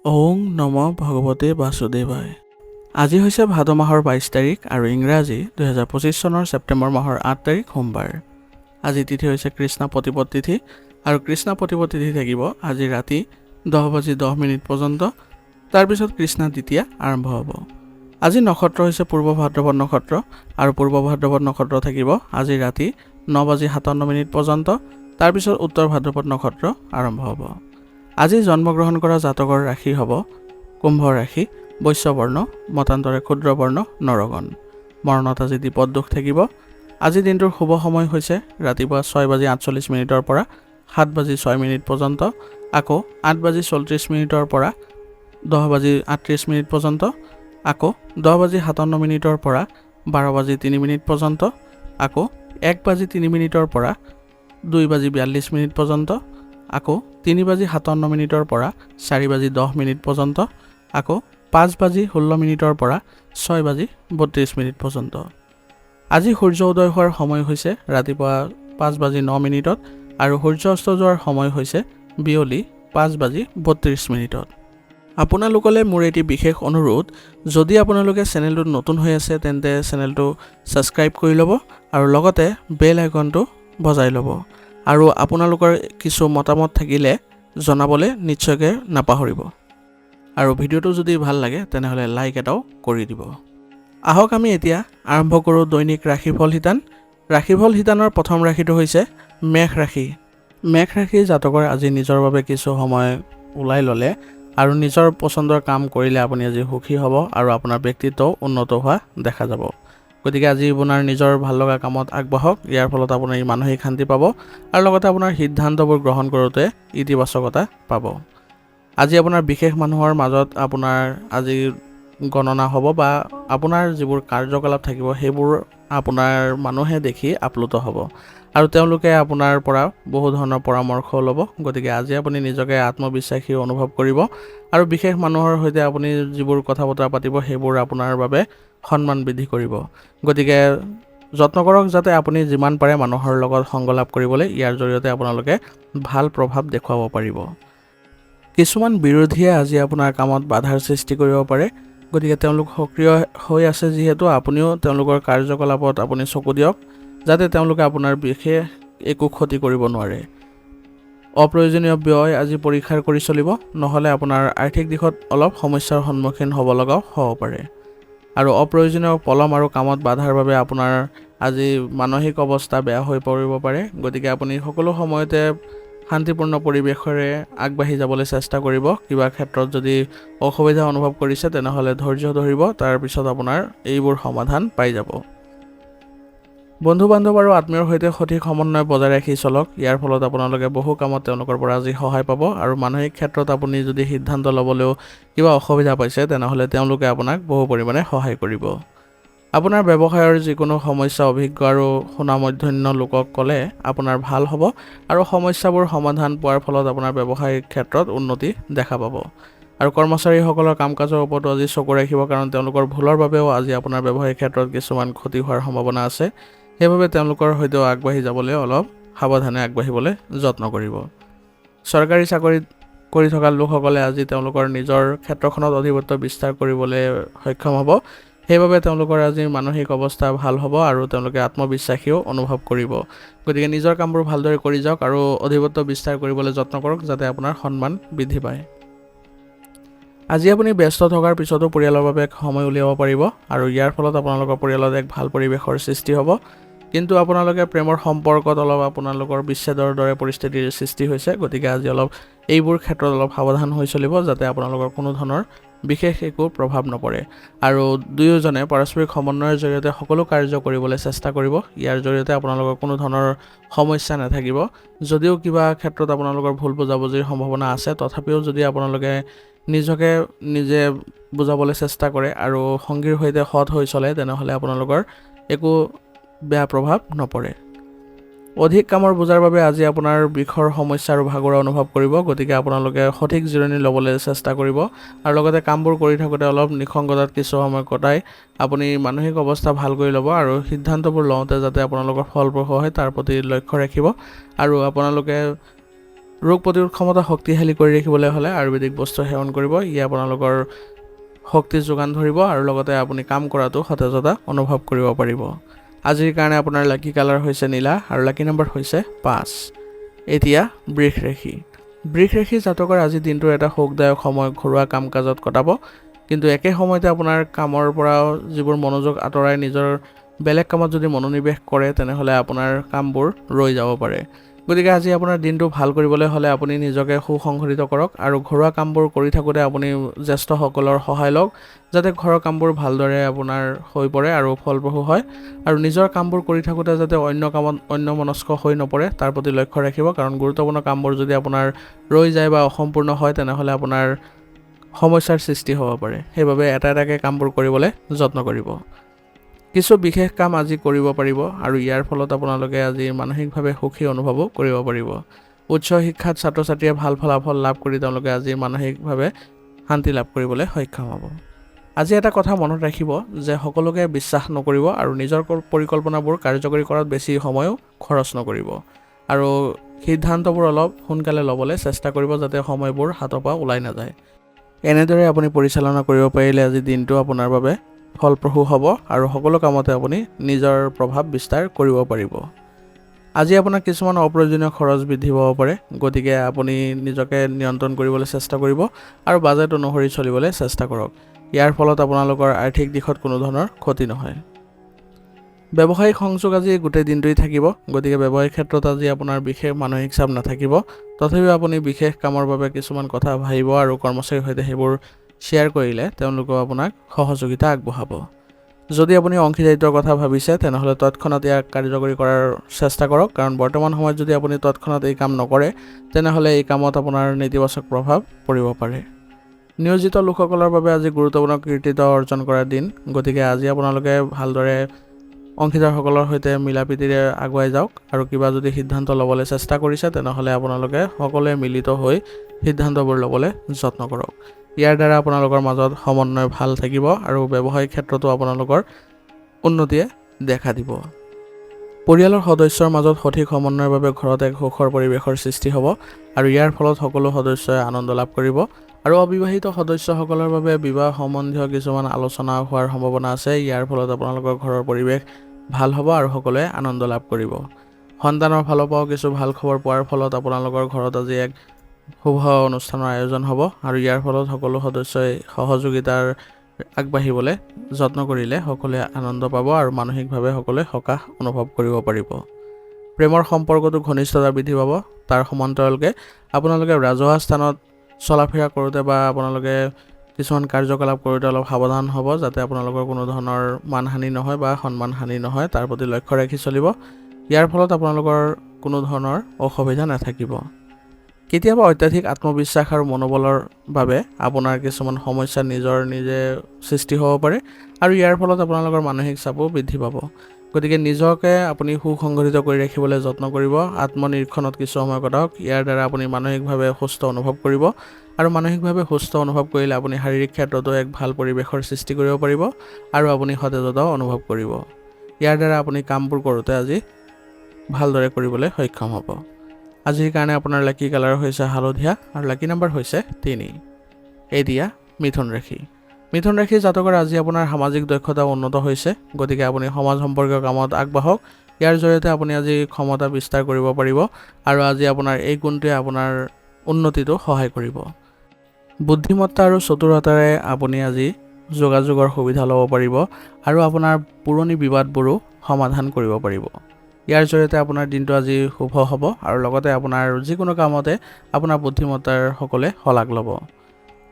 ওং নম ভগৱতে বাসুদেৱায়। আজি হৈছে ভাদ মাহৰ 22 তাৰিখ আৰু ইংৰাজী 2025 চনৰ ছেপ্টেম্বৰ মাহৰ 8 তাৰিখ সোমবাৰ। আজি তিথি হৈছে কৃষ্ণ প্ৰতিপদ তিথি আৰু কৃষ্ণ প্ৰতিপদ তিথি থাকিব আজি ৰাতি 10:10 পৰ্যন্ত। তাৰপিছত কৃষ্ণ দ্বিতীয়া আৰম্ভ হ'ব। আজি নক্ষত্ৰ হৈছে পূৰ্ব ভাদ্ৰপদ নক্ষত্ৰ আৰু পূৰ্ব ভাদ্ৰপদ নক্ষত্ৰ থাকিব আজি ৰাতি 9:57 পৰ্যন্ত। তাৰপিছত উত্তৰ ভাদ্ৰপদ নক্ষত্ৰ আৰম্ভ হ'ব। আজি জন্মগ্ৰহণ কৰা জাতকৰ ৰাশি হ'ব কুম্ভ ৰাশি, বৈশ্যবৰ্ণ, মতান্তৰে ক্ষুদ্ৰবৰ্ণ, নৰগণ। মৰণত আজি দ্বীপদ দোষ থাকিব। আজি দিনটোৰ শুভ সময় হৈছে ৰাতিপুৱা 6:48 পৰা 7:06 পৰ্যন্ত, আকৌ 8:34 পৰা 10:38 পৰ্যন্ত, আকৌ 10:57 পৰা 12:03 পৰ্যন্ত, আকৌ 1:03 পৰা 2:42 পৰ্যন্ত, আকৌ 3:57 পৰা 4:10 পৰ্যন্ত, আকৌ 5:16 পৰা 6:32 পৰ্যন্ত। আজি সূৰ্য উদয় হোৱাৰ সময় হৈছে ৰাতিপুৱা 5:09 আৰু সূৰ্য অস্ত যোৱাৰ সময় হৈছে বিয়লি 5:32। আপোনালোকলৈ মোৰ এটি বিশেষ অনুৰোধ, যদি আপোনালোকে চেনেলটোত নতুন হৈ আছে তেন্তে চেনেলটো ছাবস্ক্ৰাইব কৰি ল'ব আৰু লগতে বেল আইকনটো বজাই ল'ব আৰু আপোনালোকৰ কিছু মতামত থাকিলে জনাবলৈ নিশ্চয়কৈ নাপাহৰিব। আৰু ভিডিঅ'টো যদি ভাল লাগে তেনেহ'লে লাইক এটাও কৰি দিব। আহক আমি এতিয়া আৰম্ভ কৰোঁ দৈনিক ৰাশিফল শিতান। ৰাশিফল শিতানৰ প্ৰথম ৰাশিটো হৈছে মেষ ৰাশি। মেষ ৰাশিৰ জাতকৰ আজি নিজৰ বাবে কিছু সময় ওলাই ল'লে আৰু নিজৰ পচন্দৰ কাম কৰিলে আপুনি আজি সুখী হ'ব আৰু আপোনাৰ ব্যক্তিত্বও উন্নত হোৱা দেখা যাব। গতিকে আজি আপোনাৰ নিজৰ ভাল লগা কামত আগবাঢ়ক। ইয়াৰ ফলত আপোনাৰ মানসিক শান্তি পাব আৰু লগতে আপোনাৰ সিদ্ধান্তবোৰ গ্ৰহণ কৰোঁতে ইতিবাচকতা পাব। আজি আপোনাৰ বিশেষ মানুহৰ মাজত আপোনাৰ আজি গণনা হ'ব বা আপোনাৰ যিবোৰ কাৰ্যকলাপ থাকিব সেইবোৰ আপোনাৰ মানুহে দেখি আপ্লুত হ'ব আৰু তেওঁলোকে আপোনাৰ পৰা বহু ধৰণৰ পৰামৰ্শ ল'ব। গতিকে আজি আপুনি নিজকে আত্মবিশ্বাসী অনুভৱ কৰিব আৰু বিশেষ মানুহৰ সৈতে আপুনি যিবোৰ কথা বতৰা পাতিব সেইবোৰ আপোনাৰ বাবে সন্মান বৃদ্ধি কৰিব। গতিকে যত্ন কৰক যাতে আপুনি যিমান পাৰে মানুহৰ লগত সংগলাপ কৰিবলৈ ইয়াৰ জৰিয়তে আপোনালোকে ভাল প্ৰভাৱ দেখুৱাব পাৰিব। কিছুমান বিৰোধীয়ে আজি আপোনাৰ কামত বাধাৰ সৃষ্টি কৰিব পাৰে। গতিকে তেওঁলোক সক্ৰিয় হৈ আছে যিহেতু আপুনিও তেওঁলোকৰ কাৰ্যকলাপত আপুনি চকু দিয়ক যাতে তেওঁলোকে আপোনাৰ বিশেষ একো ক্ষতি কৰিব নোৱাৰে। অপ্ৰয়োজনীয় ব্যয় আজি পৰীক্ষা কৰি চলিব, নহ'লে আপোনাৰ আৰ্থিক দিশত অলপ সমস্যাৰ সন্মুখীন হ'ব লগাও হ'ব পাৰে। আৰু অপ্ৰয়োজনীয় পলম আৰু কামত বাধাৰ বাবে আপোনাৰ আজি মানসিক অৱস্থা বেয়া হৈ পৰিব পাৰে। গতিকে আপুনি সকলো সময়তে শান্তিপূৰ্ণ পৰিৱেশেৰে আগবাঢ়ি যাবলৈ চেষ্টা কৰিব। কিবা ক্ষেত্ৰত যদি অসুবিধা অনুভৱ কৰিছে তেনেহ'লে ধৈৰ্য ধৰিব, তাৰপিছত আপোনাৰ এইবোৰ সমাধান পাই যাব। বন্ধু বান্ধৱ আৰু আত্মীয়ৰ সৈতে সঠিক সমন্বয় বজাই ৰাখি চলক। ইয়াৰ ফলত আপোনালোকে বহু কামত তেওঁলোকৰ পৰা আজি সহায় পাব আৰু মানসিক ক্ষেত্ৰত আপুনি যদি সিদ্ধান্ত ল'বলৈও কিবা অসুবিধা পাইছে তেনেহ'লে তেওঁলোকে আপোনাক বহু পৰিমাণে সহায় কৰিব। আপোনাৰ ব্যৱসায়ৰ যিকোনো সমস্যা অভিজ্ঞ আৰু সুনামধন্য লোকক ক'লে আপোনাৰ ভাল হ'ব আৰু সমস্যাবোৰ সমাধান পোৱাৰ ফলত আপোনাৰ ব্যৱসায়িক ক্ষেত্ৰত উন্নতি দেখা পাব। আৰু কৰ্মচাৰীসকলৰ কাম কাজৰ ওপৰতো আজি চকু ৰাখিব, কাৰণ তেওঁলোকৰ ভুলৰ বাবেও আজি আপোনাৰ ব্যৱসায়িক ক্ষেত্ৰত কিছুমান ক্ষতি হোৱাৰ সম্ভাৱনা আছে। সেইবাবে তেওঁলোকৰ সৈতেও আগবাঢ়ি যাবলৈ অলপ সাৱধানে আগবাঢ়িবলৈ যত্ন কৰিব। চৰকাৰী চাকৰি কৰি থকা লোকসকলে আজি তেওঁলোকৰ নিজৰ ক্ষেত্ৰখনত আধিপত্য বিস্তাৰ কৰিবলৈ সক্ষম হ'ব। সেইবাবে তেওঁলোকৰ আজি মানসিক অৱস্থা ভাল হ'ব আৰু তেওঁলোকে আত্মবিশ্বাসীও অনুভৱ কৰিব। গতিকে নিজৰ কামবোৰ ভালদৰে কৰি যাওক আৰু আধিপত্য বিস্তাৰ কৰিবলৈ যত্ন কৰক যাতে আপোনাৰ সন্মান বৃদ্ধি পায়। আজি আপুনি ব্যস্ত থকাৰ পিছতো পৰিয়ালৰ বাবে সময় উলিয়াব পাৰিব আৰু ইয়াৰ ফলত আপোনালোকৰ পৰিয়ালত এক ভাল পৰিৱেশৰ সৃষ্টি হ'ব। কিন্তু আপোনালোকে প্ৰেমৰ সম্পৰ্কত অলপ আপোনালোকৰ বিচ্ছেদৰ দৰে পৰিস্থিতিৰ সৃষ্টি হৈছে। গতিকে আজি অলপ এইবোৰ ক্ষেত্ৰত অলপ সাৱধান হৈ চলিব যাতে আপোনালোকৰ কোনো ধৰণৰ বিশেষ একো প্ৰভাৱ নপৰে আৰু দুয়োজনে পাৰস্পৰিক সমন্বয়ৰ জৰিয়তে সকলো কাৰ্য কৰিবলৈ চেষ্টা কৰিব। ইয়াৰ জৰিয়তে আপোনালোকৰ কোনো ধৰণৰ সমস্যা নাথাকিব। যদিও কিবা ক্ষেত্ৰত আপোনালোকৰ ভুল বুজাবুজিৰ সম্ভাৱনা আছে, তথাপিও যদি আপোনালোকে নিজকে নিজে বুজাবলৈ চেষ্টা কৰে আৰু সংগীৰ সৈতে সৎ হৈ চলে তেনেহ'লে আপোনালোকৰ একো বেয়া প্ৰভাৱ নপৰে। অধিক কামৰ বোজাৰ বাবে আজি আপোনাৰ বিষৰ সমস্যা আৰু ভাগৰুৱা অনুভৱ কৰিব। গতিকে আপোনালোকে সঠিক জিৰণি ল'বলৈ চেষ্টা কৰিব আৰু লগতে কামবোৰ কৰি থাকোঁতে অলপ নিসংগতাত কিছু সময় কটাই আপুনি মানসিক অৱস্থা ভাল কৰি ল'ব আৰু সিদ্ধান্তবোৰ লওঁতে যাতে আপোনালোকৰ ফলপ্ৰসূ হয় তাৰ প্ৰতি লক্ষ্য ৰাখিব। আৰু আপোনালোকে ৰোগ প্ৰতিৰোধ ক্ষমতা শক্তিশালী কৰি ৰাখিবলৈ হ'লে আয়ুৰ্বেদিক বস্তু সেৱন কৰিব। ই আপোনালোকৰ শক্তি যোগান ধৰিব আৰু লগতে আপুনি কাম কৰাটো সতেজতা অনুভৱ কৰিব পাৰিব। আজিৰ কাৰণে আপোনাৰ লাকি কালাৰ হৈছে নীলা আৰু লাকি নম্বৰ হৈছে 5। এতিয়া বৃষ ৰাশি জাতকৰ আজিৰ দিনটোৰ এটা সুখদায়ক সময় ঘৰুৱা কাম কাজত কটাব, কিন্তু একে সময়তে আপোনাৰ কামৰ পৰা যিবোৰ মনোযোগ আঁতৰাই নিজৰ বেলেগ কামত যদি মনোনিৱেশ কৰে তেনেহ'লে আপোনাৰ কামবোৰ ৰৈ যাব পাৰে। গতিকে আজি আপোনাৰ দিনটো ভাল কৰিবলৈ হ'লে আপুনি নিজকে সুসংগঠিত কৰক আৰু ঘৰুৱা কামবোৰ কৰি থাকোঁতে আপুনি জ্যেষ্ঠসকলৰ সহায় লওক, যাতে ঘৰৰ কামবোৰ ভালদৰে আপোনাৰ হৈ পৰে আৰু ফলপ্ৰসূ হয়। আৰু নিজৰ কামবোৰ কৰি থাকোঁতে যাতে অন্য কামত অন্যমনস্ক হৈ নপৰে তাৰ প্ৰতি লক্ষ্য ৰাখিব, কাৰণ গুৰুত্বপূৰ্ণ কামবোৰ যদি আপোনাৰ ৰৈ যায় বা অসম্পূৰ্ণ হয় তেনেহ'লে আপোনাৰ সমস্যাৰ সৃষ্টি হ'ব পাৰে। সেইবাবে এটা এটাকৈ কামবোৰ কৰিবলৈ যত্ন কৰিব। কিছু বিশেষ কাম আজি কৰিব পাৰিব আৰু ইয়াৰ ফলত আপোনালোকে আজি মানসিকভাৱে সুখী অনুভৱো কৰিব পাৰিব। উচ্চ শিক্ষাত ছাত্ৰ ছাত্ৰীয়ে ভাল ফলাফল লাভ কৰি তেওঁলোকে আজি মানসিকভাৱে শান্তি লাভ কৰিবলৈ সক্ষম হ'ব। আজি এটা কথা মনত ৰাখিব যে সকলোকে বিশ্বাস নকৰিব আৰু নিজৰ পৰিকল্পনাবোৰ কাৰ্যকৰী কৰাত বেছি সময়ো খৰচ নকৰিব আৰু সিদ্ধান্তবোৰ অলপ সোনকালে ল'বলৈ চেষ্টা কৰিব যাতে সময়বোৰ হাতৰ পৰা ওলাই নাযায়। এনেদৰে আপুনি পৰিচালনা কৰিব পাৰিলে আজি দিনটো আপোনাৰ বাবে ফলপ্ৰসূ হ'ব আৰু সকলো কামতে আপুনি নিজৰ প্ৰভাৱ বিস্তাৰ কৰিব পাৰিব। আজি আপোনাৰ কিছুমান অপ্ৰয়োজনীয় খৰচ বৃদ্ধি পাব পাৰে, গতিকে আপুনি নিজকে নিয়ন্ত্ৰণ কৰিবলৈ চেষ্টা কৰিব আৰু বাজেট অনুসৰি চলিবলৈ চেষ্টা কৰক। ইয়াৰ ফলত আপোনালোকৰ আৰ্থিক দিশত কোনো ধৰণৰ ক্ষতি নহয়। ব্যৱসায়িক সংযোগ আজি গোটেই দিনটোৱেই থাকিব, গতিকে ব্যৱসায়িক ক্ষেত্ৰত আজি আপোনাৰ বিশেষ মানসিক চাপ নাথাকিব। তথাপিও আপুনি বিশেষ কামৰ বাবে কিছুমান কথা ভাবিব আৰু কৰ্মচাৰীৰ সৈতে সেইবোৰ শ্বেয়াৰ কৰিলে তেওঁলোকেও আপোনাক সহযোগিতা আগবঢ়াব। যদি আপুনি অংশীদাৰিত্বৰ কথা ভাবিছে তেনেহ'লে তৎক্ষণাত ইয়াক কাৰ্যকৰী কৰাৰ চেষ্টা কৰক, কাৰণ বৰ্তমান সময়ত যদি আপুনি তৎক্ষণাত এই কাম নকৰে তেনেহ'লে এই কামত আপোনাৰ নেতিবাচক প্ৰভাৱ পৰিব পাৰে। নিয়োজিত লোকসকলৰ বাবে আজি গুৰুত্বপূৰ্ণ কৃতিত্ব অৰ্জন কৰাৰ দিন, গতিকে আজি আপোনালোকে ভালদৰে অংশীদাৰসকলৰ সৈতে মিলাপ্ৰীতিৰে আগুৱাই যাওক আৰু কিবা যদি সিদ্ধান্ত ল'বলৈ চেষ্টা কৰিছে তেনেহ'লে আপোনালোকে সকলোৱে মিলিত হৈ সিদ্ধান্তবোৰ ল'বলৈ যত্ন কৰক। ইয়াৰ দ্বাৰা আপোনালোকৰ মাজত সমন্বয় ভাল থাকিব আৰু ব্যৱসায়িক ক্ষেত্ৰতো আপোনালোকৰ উন্নতিয়ে দেখা দিব। পৰিয়ালৰ সদস্যৰ মাজত সঠিক সমন্বয়ৰ বাবে ঘৰত এক সুখৰ পৰিৱেশৰ সৃষ্টি হ'ব আৰু ইয়াৰ ফলত সকলো সদস্যই আনন্দ লাভ কৰিব। আৰু অবিবাহিত সদস্যসকলৰ বাবে বিবাহ সম্বন্ধীয় কিছুমান আলোচনা হোৱাৰ সম্ভাৱনা আছে। ইয়াৰ ফলত আপোনালোকৰ ঘৰৰ পৰিৱেশ ভাল হ'ব আৰু সকলোৱে আনন্দ লাভ কৰিব। সন্তানৰ ফালৰ পৰাও কিছু ভাল খবৰ পোৱাৰ ফলত আপোনালোকৰ ঘৰত আজি এক শুভ অনুষ্ঠানৰ আয়োজন হ'ব আৰু ইয়াৰ ফলত সকলো সদস্যই সহযোগিতাৰ আগবাঢ়িবলৈ যত্ন কৰিলে সকলোৱে আনন্দ পাব আৰু মানসিকভাৱে সকলোৱে সকাহ অনুভৱ কৰিব পাৰিব। প্ৰেমৰ সম্পৰ্কটো ঘনিষ্ঠতা বৃদ্ধি পাব। তাৰ সমান্তৰালকৈ আপোনালোকে ৰাজহুৱা স্থানত চলাফেৰা কৰোঁতে বা আপোনালোকে কিছুমান কাৰ্যকলাপ কৰোঁতে অলপ সাৱধান হ'ব, যাতে আপোনালোকৰ কোনো ধৰণৰ মানহানি নহয় বা সন্মানহানি নহয় তাৰ প্ৰতি লক্ষ্য ৰাখি চলিব। ইয়াৰ ফলত আপোনালোকৰ কোনো ধৰণৰ অসুবিধা নাথাকিব। কেতিয়াবা অত্যাধিক আত্মবিশ্বাস আৰু মনোবলৰ বাবে আপোনাৰ কিছুমান সমস্যা নিজে সৃষ্টি হ'ব পাৰে আৰু ইয়াৰ ফলত আপোনালোকৰ মানসিক চাপো বৃদ্ধি পাব। গতিকে নিজকে আপুনি সুসংগঠিত কৰি ৰাখিবলৈ যত্ন কৰিব। আত্মনিৰীক্ষণত কিছু সময় কটাওক। ইয়াৰ দ্বাৰা আপুনি মানসিকভাৱে সুস্থ অনুভৱ কৰিব আৰু মানসিকভাৱে সুস্থ অনুভৱ কৰিলে আপুনি শাৰীৰিক ক্ষেত্ৰতো এক ভাল পৰিৱেশৰ সৃষ্টি কৰিব পাৰিব আৰু আপুনি সতেজতাও অনুভৱ কৰিব। ইয়াৰ দ্বাৰা আপুনি কামবোৰ কৰোঁতে আজি ভালদৰে কৰিবলৈ সক্ষম হ'ব। আজিৰ কাৰণে আপোনাৰ লাকি কালাৰ হৈছে হালধীয়া আৰু লাকি নম্বৰ হৈছে 3। এতিয়া মিথুন ৰাশি জাতকৰ আজি আপোনাৰ সামাজিক দক্ষতা উন্নত হৈছে, গতিকে আপুনি সমাজ সম্পৰ্কীয় কামত আগবাঢ়ক। ইয়াৰ জৰিয়তে আপুনি আজি ক্ষমতা বিস্তাৰ কৰিব পাৰিব আৰু আজি আপোনাৰ এই গুণটোৱে আপোনাৰ উন্নতিটো সহায় কৰিব। বুদ্ধিমত্তা আৰু চতুৰতাৰে আপুনি আজি যোগাযোগৰ সুবিধা ল'ব পাৰিব আৰু আপোনাৰ পুৰণি বিবাদবোৰো সমাধান কৰিব পাৰিব। ইয়াৰ জৰিয়তে আপোনাৰ দিনটো আজি শুভ হ'ব আৰু লগতে আপোনাৰ যিকোনো কামতে আপোনাৰ বুদ্ধিমত্তাৰ সকলে শলাগ ল'ব।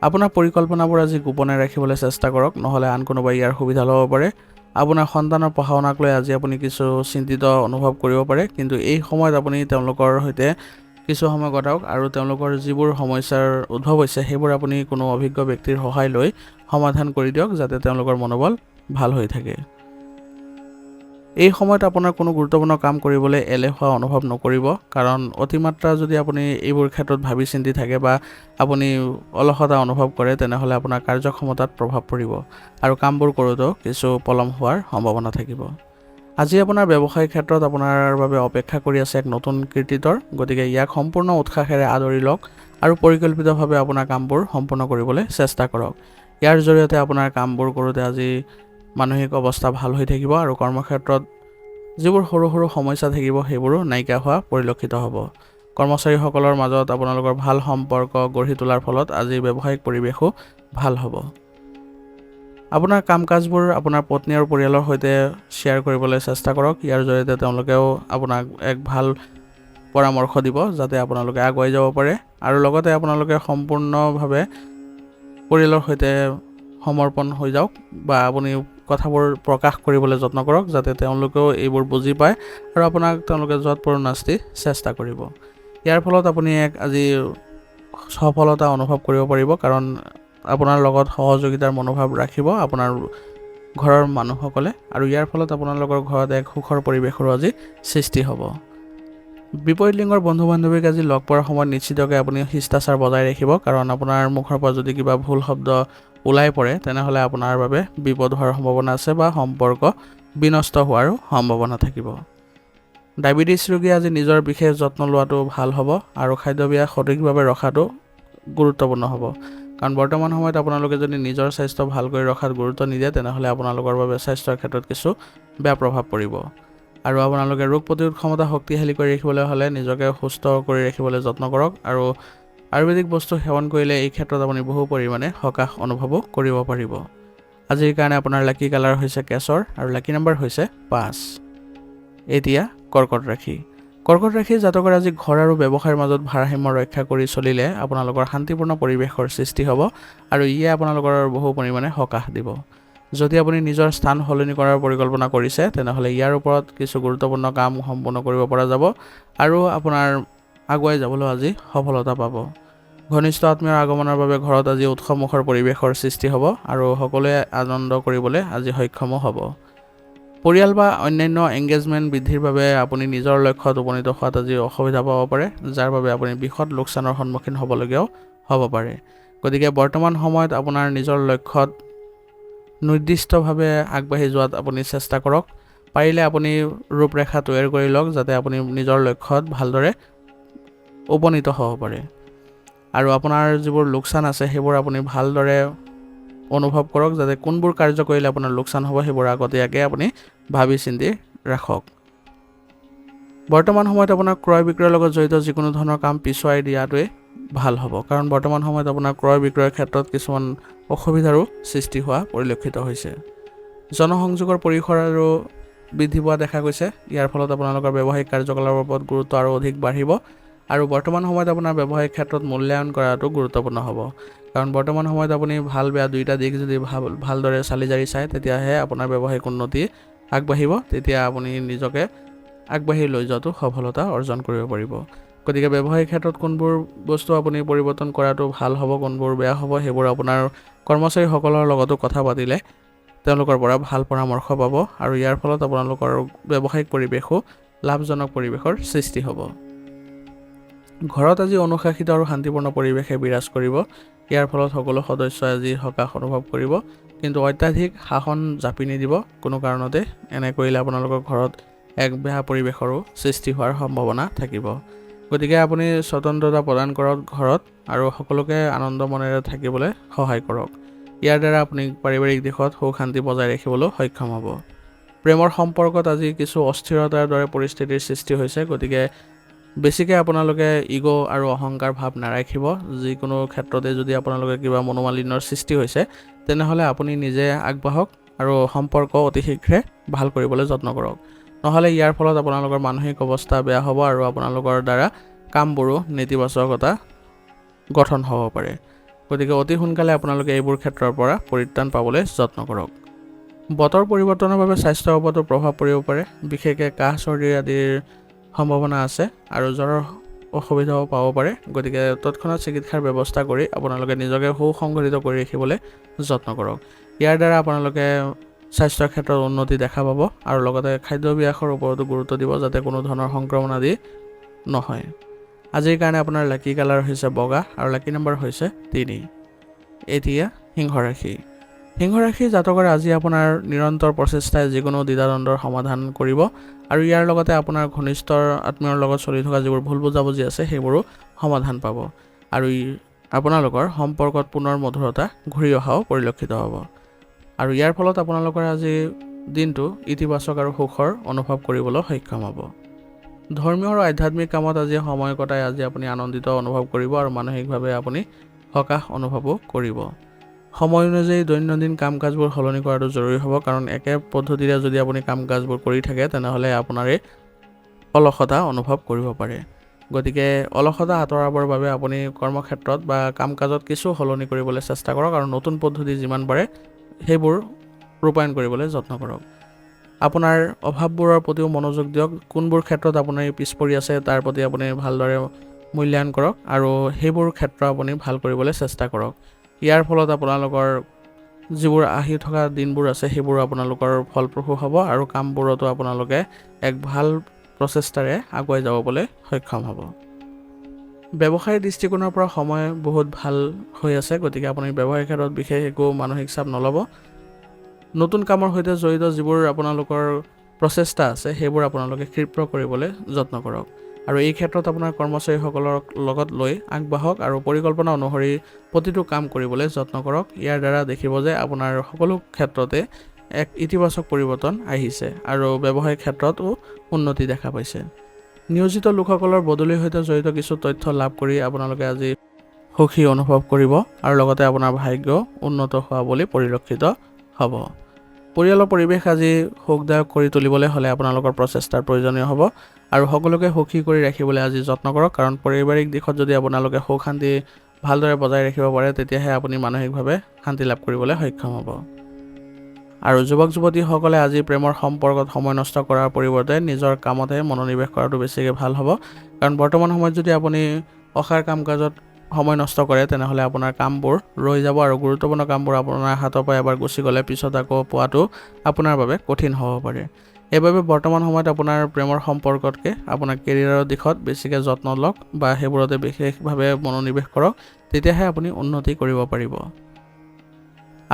আপোনাৰ পৰিকল্পনাবোৰ আজি গোপনে ৰাখিবলৈ চেষ্টা কৰক, নহ'লে আন কোনোবাই ইয়াৰ সুবিধা ল'ব পাৰে। আপোনাৰ সন্তানৰ পঢ়া শুনাক লৈ আজি আপুনি কিছু চিন্তিত অনুভৱ কৰিব পাৰে, কিন্তু এই সময়ত আপুনি তেওঁলোকৰ সৈতে কিছু সময় কটাওক আৰু তেওঁলোকৰ যিবোৰ সমস্যাৰ উদ্ভৱ হৈছে সেইবোৰ আপুনি কোনো অভিজ্ঞ ব্যক্তিৰ সহায় লৈ সমাধান কৰি দিয়ক, যাতে তেওঁলোকৰ মনোবল ভাল হৈ থাকে। এই সময়ত আপোনাৰ কোনো গুৰুত্বপূৰ্ণ কাম কৰিবলৈ এলেহুৱা অনুভৱ নকৰিব, কাৰণ অতিমাত্ৰা যদি আপুনি এইবোৰ ক্ষেত্ৰত ভাবি চিন্তি থাকে বা আপুনি অলসতা অনুভৱ কৰে তেনেহ'লে আপোনাৰ কাৰ্যক্ষমতাত প্ৰভাৱ পৰিব আৰু কামবোৰ কৰোঁতেও কিছু পলম হোৱাৰ সম্ভাৱনা থাকিব। আজি আপোনাৰ ব্যৱসায়িক ক্ষেত্ৰত আপোনাৰ বাবে অপেক্ষা কৰি আছে এক নতুন কৃতিত্বৰ, গতিকে ইয়াক সম্পূৰ্ণ উৎসাহেৰে আদৰি লওক আৰু পৰিকল্পিতভাৱে আপোনাৰ কামবোৰ সম্পূৰ্ণ কৰিবলৈ চেষ্টা কৰক। ইয়াৰ জৰিয়তে আপোনাৰ কামবোৰ কৰোঁতে আজি মানসিক অৱস্থা ভাল হৈ থাকিব আৰু কৰ্মক্ষেত্ৰত যিবোৰ সৰু সৰু সমস্যা থাকিব সেইবোৰো নাইকিয়া হোৱা পৰিলক্ষিত হ'ব। কৰ্মচাৰীসকলৰ মাজত আপোনালোকৰ ভাল সম্পৰ্ক গঢ়ি তোলাৰ ফলত আজি ব্যৱসায়িক পৰিৱেশো ভাল হ'ব। আপোনাৰ কাম কাজবোৰ আপোনাৰ পত্নী আৰু পৰিয়ালৰ সৈতে শ্বেয়াৰ কৰিবলৈ চেষ্টা কৰক। ইয়াৰ জৰিয়তে তেওঁলোকেও আপোনাক এক ভাল পৰামৰ্শ দিব যাতে আপোনালোকে আগুৱাই যাব পাৰে আৰু লগতে আপোনালোকে সম্পূৰ্ণভাৱে পৰিয়ালৰ সৈতে সমৰ্পণ হৈ যাওক বা আপুনি কথাবোৰ প্ৰকাশ কৰিবলৈ যত্ন কৰক যাতে তেওঁলোকেও এইবোৰ বুজি পায় আৰু আপোনাক তেওঁলোকে যৎপৰোনাস্তি চেষ্টা কৰিব। ইয়াৰ ফলত আপুনি এক আজি সফলতা অনুভৱ কৰিব পাৰিব, কাৰণ আপোনাৰ লগত সহযোগিতাৰ মনোভাৱ ৰাখিব আপোনাৰ ঘৰৰ মানুহসকলে আৰু ইয়াৰ ফলত আপোনালোকৰ ঘৰত এক সুখৰ পৰিৱেশৰো আজি সৃষ্টি হ'ব। বিপৰীত লিংগৰ বন্ধু বান্ধৱীক আজি লগ পোৱাৰ সময়ত নিশ্চিতকৈ আপুনি শিষ্টাচাৰ বজাই ৰাখিব, কাৰণ আপোনাৰ মুখৰ পৰা যদি কিবা ভুল শব্দ ওলাই পৰে তেনেহ'লে আপোনাৰ বাবে বিপদ হোৱাৰ সম্ভাৱনা আছে বা সম্পৰ্ক বিনষ্ট হোৱাৰো সম্ভাৱনা থাকিব। ডায়েবেটিছ ৰোগীয়ে আজি নিজৰ বিশেষ যত্ন লোৱাটো ভাল হ'ব আৰু খাদ্যাভ্যাস সঠিকভাৱে ৰখাটো গুৰুত্বপূৰ্ণ হ'ব, কাৰণ বৰ্তমান সময়ত আপোনালোকে যদি নিজৰ স্বাস্থ্য ভালকৈ ৰখাত গুৰুত্ব নিদিয়ে তেনেহ'লে আপোনালোকৰ বাবে স্বাস্থ্যৰ ক্ষেত্ৰত কিছু বেয়া প্ৰভাৱ পৰিব। আৰু আপোনালোকে ৰোগ প্ৰতিৰোধ ক্ষমতা শক্তিশালী কৰি ৰাখিবলৈ হ'লে নিজকে সুস্থ কৰি ৰাখিবলৈ যত্ন কৰক আৰু আয়ুৰ্বেদিক বস্তু সেৱন কৰিলে এই ক্ষেত্ৰত আপুনি বহু পৰিমাণে সকাহ অনুভৱো কৰিব পাৰিব। আজিৰ কাৰণে আপোনাৰ লাকি কালাৰ হৈছে কেশৰ আৰু লাকি নম্বৰ হৈছে 5। এতিয়া কৰ্কট ৰাশি। কৰ্কট ৰাশিৰ জাতকৰ আজি ঘৰ আৰু ব্যৱসায়ৰ মাজত ভাৰসাম্য ৰক্ষা কৰি চলিলে আপোনালোকৰ শান্তিপূৰ্ণ পৰিৱেশৰ সৃষ্টি হ'ব আৰু ইয়ে আপোনালোকৰ বহু পৰিমাণে সকাহ দিব। যদি আপুনি নিজৰ স্থান সলনি কৰাৰ পৰিকল্পনা কৰিছে তেনেহ'লে ইয়াৰ ওপৰত কিছু গুৰুত্বপূৰ্ণ কাম সম্পূৰ্ণ কৰিব পৰা যাব আৰু আপোনাৰ আগুৱাই যাবলৈ আজি সফলতা পাব। ঘনিষ্ঠ আত্মীয়ৰ আগমনৰ বাবে ঘৰত আজি উৎসৱমুখৰ পৰিৱেশৰ সৃষ্টি হ'ব আৰু সকলোৱে আনন্দ কৰিবলৈ আজি সক্ষমো হ'ব। পৰিয়াল বা অন্যান্য এংগেজমেণ্ট বৃদ্ধিৰ বাবে আপুনি নিজৰ লক্ষ্যত উপনীত হোৱাত আজি অসুবিধা পাব পাৰে, যাৰ বাবে আপুনি বৃহৎ লোকচানৰ সন্মুখীন হ'বলগীয়াও হ'ব পাৰে। গতিকে বৰ্তমান সময়ত আপোনাৰ নিজৰ লক্ষ্যত নিৰ্দিষ্টভাৱে আগবাঢ়ি যোৱাত আপুনি চেষ্টা কৰক। পাৰিলে আপুনি ৰূপৰেখা তৈয়াৰ কৰি লওক যাতে আপুনি নিজৰ লক্ষ্যত ভালদৰে উপনীত হ'ব পাৰে আৰু আপোনাৰ যিবোৰ লোকচান আছে সেইবোৰ আপুনি ভালদৰে অনুভৱ কৰক যাতে কোনবোৰ কাৰ্য কৰিলে আপোনাৰ লোকচান হ'ব সেইবোৰ আগতীয়াকৈ আপুনি ভাবি চিন্তি ৰাখক। বৰ্তমান সময়ত আপোনাৰ ক্ৰয় বিক্ৰয়ৰ লগত জড়িত যিকোনো ধৰণৰ কাম পিছুৱাই দিয়াটোৱে ভাল হ'ব, কাৰণ বৰ্তমান সময়ত আপোনাৰ ক্ৰয় বিক্ৰয়ৰ ক্ষেত্ৰত কিছুমান অসুবিধাৰো সৃষ্টি হোৱা পৰিলক্ষিত হৈছে। জনসংযোগৰ পৰিসৰ আৰু বৃদ্ধি পোৱা দেখা গৈছে। ইয়াৰ ফলত আপোনালোকৰ ব্যৱসায়িক কাৰ্যকলাপৰ ওপৰত গুৰুত্ব আৰু অধিক বাঢ়িব আৰু বৰ্তমান সময়ত আপোনাৰ ব্যৱসায়িক ক্ষেত্ৰত মূল্যায়ন কৰাটো গুৰুত্বপূৰ্ণ হ'ব, কাৰণ বৰ্তমান সময়ত আপুনি ভাল বেয়া দুয়োটা দিশ যদি ভালদৰে চালি জাৰি চায় তেতিয়াহে আপোনাৰ ব্যৱসায়িক উন্নতি আগবাঢ়িব, তেতিয়া আপুনি নিজকে আগবাঢ়ি লৈ যোৱাটো সফলতা অৰ্জন কৰিব পাৰিব। গতিকে ব্যৱসায়িক ক্ষেত্ৰত কোনবোৰ বস্তু আপুনি পৰিৱৰ্তন কৰাটো ভাল হ'ব, কোনবোৰ বেয়া হ'ব সেইবোৰ আপোনাৰ কৰ্মচাৰীসকলৰ লগতো কথা পাতিলে তেওঁলোকৰ পৰা ভাল পৰামৰ্শ পাব আৰু ইয়াৰ ফলত আপোনালোকৰ ব্যৱসায়িক পৰিৱেশো লাভজনক পৰিৱেশৰ সৃষ্টি হ'ব। ঘৰত আজি অনুশাসিত আৰু শান্তিপূৰ্ণ পৰিৱেশে বিৰাজ কৰিব। ইয়াৰ ফলত সকলো সদস্যই আজি সকাহ অনুভৱ কৰিব, কিন্তু অত্যাধিক শাসন জাপি নিদিব কোনো কাৰণতে। এনে কৰিলে আপোনালোকৰ ঘৰত এক বেয়া পৰিৱেশৰো সৃষ্টি হোৱাৰ সম্ভাৱনা থাকিব। গতিকে আপুনি স্বতন্ত্ৰতা প্ৰদান কৰক ঘৰত আৰু সকলোকে আনন্দ মনেৰে থাকিবলৈ সহায় কৰক। ইয়াৰ দ্বাৰা আপুনি পাৰিবাৰিক দিশত সুখ শান্তি বজাই ৰাখিবলৈ সক্ষম হ'ব। প্ৰেমৰ সম্পৰ্কত আজি কিছু অস্থিৰতাৰ দৰে পৰিস্থিতিৰ সৃষ্টি হৈছে, গতিকে বেছিকৈ আপোনালোকে ইগ' আৰু অহংকাৰ ভাৱ নাৰাখিব। যিকোনো ক্ষেত্ৰতে যদি আপোনালোকে কিবা মনোমালিন্যৰ সৃষ্টি হৈছে তেনেহ'লে আপুনি নিজে আগবাঢ়ক আৰু সম্পৰ্ক অতি শীঘ্ৰে ভাল কৰিবলৈ যত্ন কৰক, নহ'লে ইয়াৰ ফলত আপোনালোকৰ মানসিক অৱস্থা বেয়া হ'ব আৰু আপোনালোকৰ দ্বাৰা কামবোৰো নেতিবাচকতা গঠন হ'ব পাৰে। গতিকে অতি সোনকালে আপোনালোকে এইবোৰ ক্ষেত্ৰৰ পৰা পৰিত্ৰাণ পাবলৈ যত্ন কৰক। বতৰ পৰিৱৰ্তনৰ বাবে স্বাস্থ্যৰ ওপৰতো প্ৰভাৱ পৰিব পাৰে, বিশেষকৈ কাহ চৰ্দি আদিৰ সম্ভাৱনা আছে আৰু জ্বৰৰ অসুবিধাও পাব পাৰে। গতিকে তৎক্ষণাত চিকিৎসাৰ ব্যৱস্থা কৰি আপোনালোকে নিজকে সুসংগঠিত কৰি ৰাখিবলৈ যত্ন কৰক। ইয়াৰ দ্বাৰা আপোনালোকে স্বাস্থ্যৰ ক্ষেত্ৰত উন্নতি দেখা পাব আৰু লগতে খাদ্যাভ্যাসৰ ওপৰতো গুৰুত্ব দিব যাতে কোনো ধৰণৰ সংক্ৰমণ আদি নহয়। আজিৰ কাৰণে আপোনাৰ লাকি কালাৰ হৈছে বগা আৰু লাকি নম্বৰ হৈছে 3। এতিয়া সিংহ ৰাশি। সিংহ ৰাশি জাতকৰ আজি আপোনাৰ নিৰন্তৰ প্ৰচেষ্টাই যিকোনো দ্বিধাদ্বন্দ্বৰ সমাধান কৰিব আৰু ইয়াৰ লগতে আপোনাৰ ঘনিষ্ঠ আত্মীয়ৰ লগত চলি থকা যিবোৰ ভুল বুজাবুজি আছে সেইবোৰো সমাধান পাব আৰু আপোনালোকৰ সম্পৰ্কত পুনৰ মধুৰতা ঘূৰি অহাও পৰিলক্ষিত হ'ব আৰু ইয়াৰ ফলত আপোনালোকৰ আজি দিনটো ইতিবাচক আৰু সুখৰ অনুভৱ কৰিবলৈ সক্ষম হ'ব। ধৰ্মীয় আৰু আধ্যাত্মিক কামত আজি সময় কটাই আজি আপুনি আনন্দিত অনুভৱ কৰিব আৰু মানসিকভাৱে আপুনি সকাহ অনুভৱো কৰিব। সময় অনুযায়ী দৈনন্দিন কাম কাজবোৰ সলনি কৰাটো জৰুৰী হ'ব, কাৰণ একে পদ্ধতিৰে যদি আপুনি কাম কাজবোৰ কৰি থাকে তেনেহ'লে আপোনাৰে অলসতা অনুভৱ কৰিব পাৰে। গতিকে অলসতা আঁতৰাবৰ বাবে আপুনি কৰ্মক্ষেত্ৰত বা কাম কাজত কিছু সলনি কৰিবলৈ চেষ্টা কৰক আৰু নতুন পদ্ধতি যিমান পাৰে সেইবোৰ ৰূপায়ণ কৰিবলৈ যত্ন কৰক। আপোনাৰ অভাৱবোৰৰ প্ৰতিও মনোযোগ দিয়ক। কোনবোৰ ক্ষেত্ৰত আপুনি পিছ পৰি আছে তাৰ প্ৰতি আপুনি ভালদৰে মূল্যায়ন কৰক আৰু সেইবোৰ ক্ষেত্ৰ আপুনি ভাল কৰিবলৈ চেষ্টা কৰক। ইয়াৰ ফলত আপোনালোকৰ যিবোৰ আহি থকা দিনবোৰ আছে সেইবোৰ আপোনালোকৰ ফলপ্ৰসূ হ'ব আৰু কামবোৰতো আপোনালোকে এক ভাল প্ৰচেষ্টাৰে আগুৱাই যাবলৈ সক্ষম হ'ব। ব্যৱসায়িক দৃষ্টিকোণৰ পৰা সময় বহুত ভাল হৈ আছে, গতিকে আপুনি ব্যৱসায়িক ক্ষেত্ৰত বিশেষ একো মানসিক চাপ নল'ব। নতুন কামৰ সৈতে জড়িত যিবোৰ আপোনালোকৰ প্ৰচেষ্টা আছে সেইবোৰ আপোনালোকে ক্ষীপ্ৰ কৰিবলৈ যত্ন কৰক আৰু এই ক্ষেত্ৰত আপোনাৰ কৰ্মচাৰীসকলৰ লগত লৈ আগবাঢ়ক আৰু পৰিকল্পনা অনুসৰি প্ৰতিটো কাম কৰিবলৈ যত্ন কৰক। ইয়াৰ দ্বাৰা দেখিব যে আপোনাৰ সকলো ক্ষেত্ৰতে এক ইতিবাচক পৰিৱৰ্তন আহিছে আৰু ব্যৱসায়িক ক্ষেত্ৰতো উন্নতি দেখা পাইছে। নিয়োজিত লোকসকলৰ বদলিৰ সৈতে জড়িত কিছু তথ্য লাভ কৰি আপোনালোকে আজি সুখী অনুভৱ কৰিব আৰু লগতে আপোনাৰ ভাগ্য উন্নত হোৱা বুলি পৰিলক্ষিত হ'ব। পৰিয়ালৰ পৰিৱেশ আজি সুখদায়ক কৰি তুলিবলৈ হ'লে আপোনালোকৰ প্ৰচেষ্টাৰ প্ৰয়োজনীয় হ'ব আৰু সকলোকে সুখী কৰি ৰাখিবলৈ আজি যত্ন কৰক, কাৰণ পাৰিবাৰিক দিশত যদি আপোনালোকে সুখ শান্তি ভালদৰে বজাই ৰাখিব পাৰে তেতিয়াহে আপুনি মানসিকভাৱে শান্তি লাভ কৰিবলৈ সক্ষম হ'ব। আৰু যুৱক যুৱতীসকলে আজি প্ৰেমৰ সম্পৰ্কত সময় নষ্ট কৰাৰ পৰিৱৰ্তে নিজৰ কামতহে মনোনিৱেশ কৰাটো বেছিকৈ ভাল হ'ব, কাৰণ বৰ্তমান সময়ত যদি আপুনি অসাৰ কাম কাজত সময় নষ্ট কৰে তেনেহ'লে আপোনাৰ কামবোৰ ৰৈ যাব আৰু গুৰুত্বপূৰ্ণ কামবোৰ আপোনাৰ হাতৰ পৰা এবাৰ গুচি গ'লে পিছত আকৌ পোৱাটো আপোনাৰ বাবে কঠিন হ'ব পাৰে। সেইবাবে বৰ্তমান সময়ত আপোনাৰ প্ৰেমৰ সম্পৰ্কতকৈ আপোনাৰ কেৰিয়াৰৰ দিশত বেছিকৈ যত্ন লওক বা সেইবোৰতে বিশেষভাৱে মনোনিৱেশ কৰক, তেতিয়াহে আপুনি উন্নতি কৰিব পাৰিব।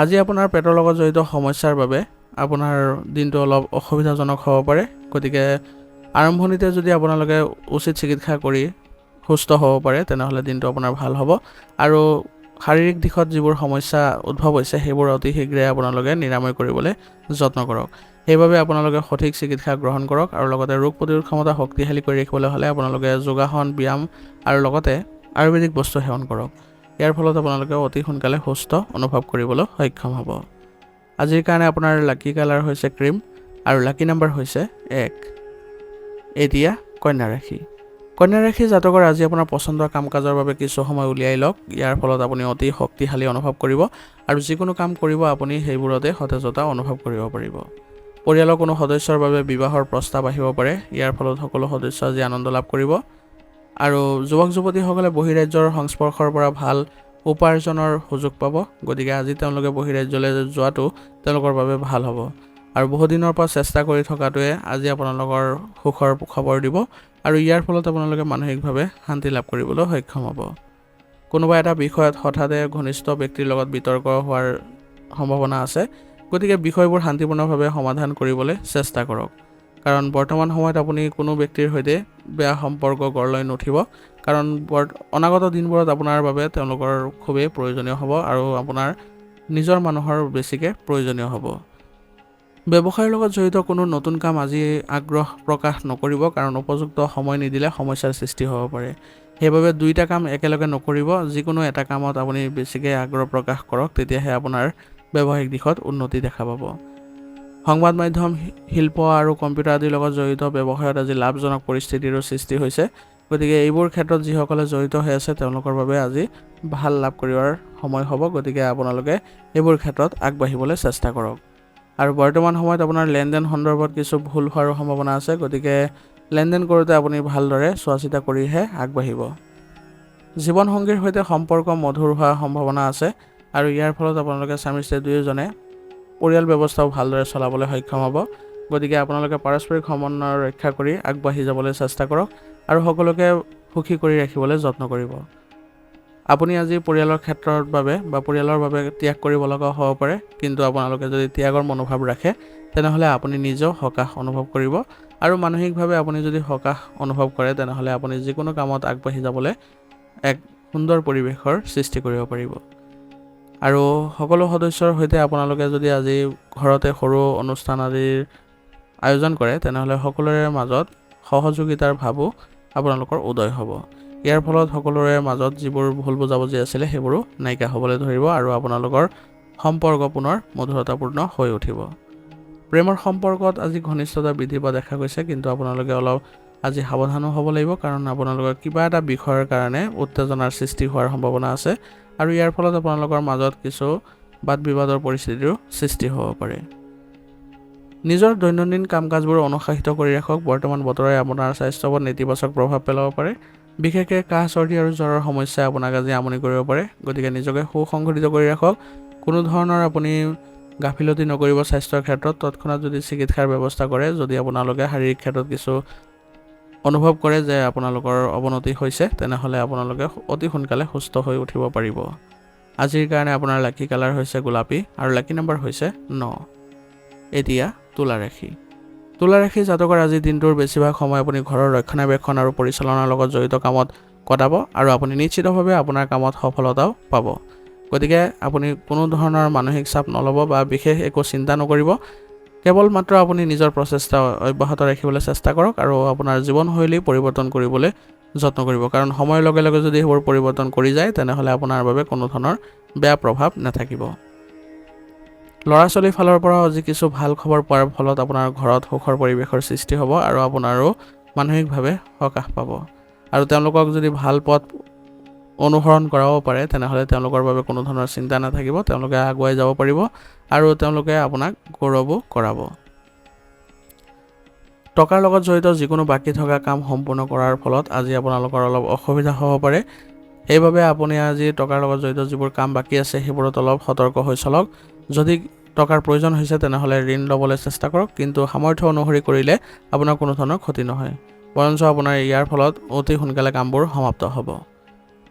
আজি আপোনাৰ পেটৰ লগত জড়িত সমস্যাৰ বাবে আপোনাৰ দিনটো অলপ অসুবিধাজনক হ'ব পাৰে, গতিকে আৰম্ভণিতে যদি আপোনালোকে উচিত চিকিৎসা কৰি সুস্থ হ'ব পাৰে তেনেহ'লে দিনটো আপোনাৰ ভাল হ'ব আৰু শাৰীৰিক দিশত যিবোৰ সমস্যা উদ্ভৱ হৈছে সেইবোৰ অতি শীঘ্ৰে আপোনালোকে নিৰাময় কৰিবলৈ যত্ন কৰক। সেইবাবে আপোনালোকে সঠিক চিকিৎসা গ্ৰহণ কৰক আৰু লগতে ৰোগ প্ৰতিৰোধ ক্ষমতা শক্তিশালী কৰি ৰাখিবলৈ হ'লে আপোনালোকে যোগাসন, ব্যায়াম আৰু লগতে আয়ুৰ্বেদিক বস্তু সেৱন কৰক। ইয়াৰ ফলত আপোনালোকে অতি সোনকালে সুস্থ অনুভৱ কৰিবলৈ সক্ষম হ'ব। আজিৰ কাৰণে আপোনাৰ লাকি কালাৰ হৈছে ক্ৰীম আৰু লাকি নাম্বাৰ হৈছে 1। এতিয়া কন্যা ৰাশি। কন্যা ৰাশি জাতকৰ আজি আপোনাৰ পচন্দৰ কাম কাজৰ বাবে কিছু সময় উলিয়াই লওক। ইয়াৰ ফলত আপুনি অতি শক্তিশালী অনুভৱ কৰিব আৰু যিকোনো কাম কৰিব আপুনি সেইবোৰতে সতেজতা অনুভৱ কৰিব পাৰিব। পৰিয়ালৰ কোনো সদস্যৰ বাবে বিবাহৰ প্ৰস্তাৱ আহিব পাৰে, ইয়াৰ ফলত সকলো সদস্য আজি আনন্দ লাভ কৰিব আৰু যুৱক যুৱতীসকলে বহিৰাজ্যৰ সংস্পৰ্শৰ পৰা ভাল উপাৰ্জনৰ সুযোগ পাব, গতিকে আজি তেওঁলোকে বহিৰাজ্যলৈ যোৱাটো তেওঁলোকৰ বাবে ভাল হ'ব আৰু বহুদিনৰ পৰা চেষ্টা কৰি থকাটোৱে আজি আপোনালোকৰ সুখৰ খবৰ দিব আৰু ইয়াৰ ফলত আপোনালোকে মানসিকভাৱে শান্তি লাভ কৰিবলৈ সক্ষম হ'ব। কোনোবা এটা বিষয়ত হঠাতে ঘনিষ্ঠ ব্যক্তিৰ লগত বিতৰ্ক হোৱাৰ সম্ভাৱনা আছে, গতিকে বিষয়বোৰ শান্তিপূৰ্ণভাৱে সমাধান কৰিবলৈ চেষ্টা কৰক, কাৰণ বৰ্তমান সময়ত আপুনি কোনো ব্যক্তিৰ সৈতে বেয়া সম্পৰ্ক গঢ় লৈ নুঠিব, কাৰণ অনাগত দিনবোৰত আপোনাৰ বাবে তেওঁলোকৰ খুবেই প্ৰয়োজনীয় হ'ব আৰু আপোনাৰ নিজৰ মানুহৰ বেছিকৈ প্ৰয়োজনীয় হ'ব। ব্যৱসায়ৰ লগত জড়িত কোনো নতুন কাম আজি আগ্ৰহ প্ৰকাশ নকৰিব, কাৰণ উপযুক্ত সময় নিদিলে সমস্যাৰ সৃষ্টি হ'ব পাৰে। সেইবাবে দুইটা কাম একেলগে নকৰিব, যিকোনো এটা কামত আপুনি বেছিকৈ আগ্ৰহ প্ৰকাশ কৰক, তেতিয়াহে আপোনাৰ ব্যৱসায়িক দিশত উন্নতি দেখা পাব। সংবাদ মাধ্যম, শিল্প আৰু কম্পিউটাৰ আদিৰ লগত জড়িত ব্যৱসায়ত আজি লাভজনক পৰিস্থিতিৰো সৃষ্টি হৈছে, গতিকে এইবোৰ ক্ষেত্ৰত যিসকলে জড়িত হৈ আছে তেওঁলোকৰ বাবে আজি ভাল লাভ কৰিবৰ সময় হ'ব, গতিকে আপোনালোকে এইবোৰ ক্ষেত্ৰত আগবাঢ়িবলৈ চেষ্টা কৰক। আৰু বৰ্তমান সময়ত আপোনাৰ লেনদেন সন্দৰ্ভত কিছু ভুল হোৱাৰো সম্ভাৱনা আছে, গতিকে লেনদেন কৰোঁতে আপুনি ভালদৰে চোৱা চিতা কৰিহে আগবাঢ়িব। জীৱনসংগীৰ সৈতে সম্পৰ্ক মধুৰ হোৱাৰ সম্ভাৱনা আছে আৰু ইয়াৰ ফলত আপোনালোকে স্বামী স্ত্ৰী দুয়োজনে পৰিয়াল ব্যৱস্থাও ভালদৰে চলাবলৈ সক্ষম হ'ব, গতিকে আপোনালোকে পাৰস্পৰিক সমন্বয় ৰক্ষা কৰি আগবাঢ়ি যাবলৈ চেষ্টা কৰক আৰু সকলোকে সুখী কৰি ৰাখিবলৈ যত্ন কৰিব। আপুনি আজি পৰিয়ালৰ ক্ষেত্ৰৰ বাবে বা পৰিয়ালৰ বাবে ত্যাগ কৰিব লগা হ'ব পাৰে, কিন্তু আপোনালোকে যদি ত্যাগৰ মনোভাৱ ৰাখে তেনেহ'লে আপুনি নিজেও সকাহ অনুভৱ কৰিব আৰু মানসিকভাৱে আপুনি যদি সকাহ অনুভৱ কৰে তেনেহ'লে আপুনি যিকোনো কামত আগবাঢ়ি যাবলৈ এক সুন্দৰ পৰিৱেশৰ সৃষ্টি কৰিব পাৰিব। আৰু সকলো সদস্যৰ সৈতে আপোনালোকে যদি আজি ঘৰতে সৰু অনুষ্ঠান আদিৰ আয়োজন কৰে তেনেহ'লে সকলোৰে মাজত সহযোগিতাৰ ভাৱো আপোনালোকৰ উদয় হ'ব। ইয়াৰ ফলত সকলোৰে মাজত যিবোৰ ভুল বুজাবুজি আছিলে সেইবোৰো নাইকিয়া হ'বলৈ ধৰিব আৰু আপোনালোকৰ সম্পৰ্ক পুনৰ মধুৰতাপূৰ্ণ হৈ উঠিব। প্ৰেমৰ সম্পৰ্কত আজি ঘনিষ্ঠতা বৃদ্ধি পোৱা দেখা গৈছে, কিন্তু আপোনালোকে অলপ আজি সাৱধানো হ'ব লাগিব, কাৰণ আপোনালোকৰ কিবা এটা বিষয়ৰ কাৰণে উত্তেজনাৰ সৃষ্টি হোৱাৰ সম্ভাৱনা আছে আৰু ইয়াৰ ফলত আপোনালোকৰ মাজত কিছু বাদ বিবাদৰ পৰিস্থিতিৰো সৃষ্টি হ'ব পাৰে। নিজৰ দৈনন্দিন কাম কাজবোৰ অনুশাসিত কৰি ৰাখক। বৰ্তমান বতৰে আপোনাৰ স্বাস্থ্যৰ ওপৰত নেতিবাচক প্ৰভাৱ পেলাব পাৰে। বিশেষকৈ কাহ চৰ্দি আৰু জ্বৰৰ সমস্যাই আপোনাক আজি আমনি কৰিব পাৰে, গতিকে নিজকে সুসংগঠিত কৰি ৰাখক। কোনো ধৰণৰ আপুনি গাফিলতি নকৰিব স্বাস্থ্যৰ ক্ষেত্ৰত। তৎক্ষণাত যদি চিকিৎসাৰ ব্যৱস্থা কৰে, যদি আপোনালোকে শাৰীৰিক ক্ষেত্ৰত কিছু অনুভৱ কৰে যে আপোনালোকৰ অৱনতি হৈছে, তেনেহ'লে আপোনালোকে অতি সোনকালে সুস্থ হৈ উঠিব পাৰিব। আজিৰ কাৰণে আপোনাৰ লাকি কালাৰ হৈছে গোলাপী আৰু লাকি নম্বৰ হৈছে 9। এতিয়া তুলা ৰাশি। তুলা ৰাশি জাতকৰ আজিৰ দিনটোৰ বেছিভাগ সময় আপুনি ঘৰৰ ৰক্ষণাবেক্ষণ আৰু পৰিচালনাৰ লগত জড়িত কামত কটাব আৰু আপুনি নিশ্চিতভাৱে আপোনাৰ কামত সফলতাও পাব। গতিকে আপুনি কোনো ধৰণৰ মানসিক চাপ নল'ব বা বিশেষ একো চিন্তা নকৰিব। কেৱল মাত্ৰ আপুনি নিজৰ প্ৰচেষ্টা অব্যাহত ৰাখিবলৈ চেষ্টা কৰক আৰু আপোনাৰ জীৱনশৈলী পৰিৱৰ্তন কৰিবলৈ যত্ন কৰিব, কাৰণ সময়ৰ লগে লগে যদি সেইবোৰ পৰিৱৰ্তন কৰি যায় তেনেহ'লে আপোনাৰ বাবে কোনো ধৰণৰ বেয়া প্ৰভাৱ নাথাকিব। ল'ৰা ছোৱালীৰ ফালৰ পৰা আজি কিছু ভাল খবৰ পোৱাৰ ফলত আপোনাৰ ঘৰত সুখৰ পৰিৱেশৰ সৃষ্টি হ'ব আৰু আপোনাৰো মানসিকভাৱে সকাহ পাব আৰু তেওঁলোকক যদি ভাল পথ অনুসৰণ কৰাব পাৰে তেনেহ'লে তেওঁলোকৰ বাবে কোনো ধৰণৰ চিন্তা নাথাকিব। তেওঁলোকে আগুৱাই যাব পাৰিব আৰু তেওঁলোকে আপোনাক গৌৰৱো কৰাব। টকাৰ লগত জড়িত যিকোনো বাকী থকা কাম সম্পূৰ্ণ কৰাৰ ফলত আজি আপোনালোকৰ অলপ অসুবিধা হ'ব পাৰে। সেইবাবে আপুনি আজি টকাৰ লগত জড়িত যিবোৰ কাম বাকী আছে সেইবোৰত অলপ সতৰ্ক হৈ চলক। যদি টকাৰ প্ৰয়োজন হৈছে তেনেহ'লে ঋণ ল'বলৈ চেষ্টা কৰক, কিন্তু সামৰ্থ্য অনুসৰি কৰিলে আপোনাৰ কোনো ধৰণৰ ক্ষতি নহয়, বৰঞ্চ আপোনাৰ ইয়াৰ ফলত অতি সোনকালে কামবোৰ সমাপ্ত হ'ব।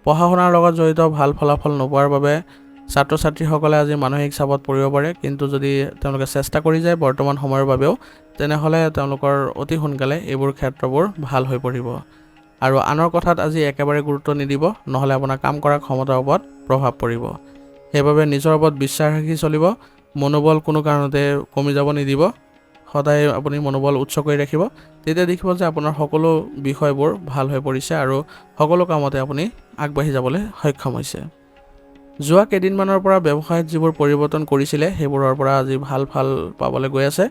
পঢ়া শুনাৰ লগত জড়িত ভাল ফলাফল নোপোৱাৰ বাবে ছাত্ৰ ছাত্ৰীসকলে আজি মানসিক চাপত পৰিব পাৰে, কিন্তু যদি তেওঁলোকে চেষ্টা কৰি যায় বৰ্তমান সময়ৰ বাবেও তেনেহ'লে তেওঁলোকৰ অতি সোনকালে এইবোৰ ক্ষেত্ৰবোৰ ভাল হৈ পৰিব। আৰু আনৰ কথাত আজি একেবাৰে গুৰুত্ব নিদিব, নহ'লে আপোনাৰ কাম কৰাৰ ক্ষমতাৰ ওপৰত প্ৰভাৱ পৰিব। সেইবাবে নিজৰ ওপৰত বিশ্বাস ৰাখি চলিব। মনোবল কোনো কাৰণতে কমি যাব নিদিব। সদায় আপুনি মনোবল উচ্চ কৰি ৰাখিব। তেতিয়া দেখিব যে আপোনাৰ সকলো বিষয়বোৰ ভাল হৈ পৰিছে আৰু সকলো কামতে আপুনি আগবাঢ়ি যাবলৈ সক্ষম হৈছে। যোৱা কেইদিনমানৰ পৰা ব্যৱসায়ত যিবোৰ পৰিৱৰ্তন কৰিছিলে সেইবোৰৰ পৰা আজি ভাল পাবলৈ গৈ আছে।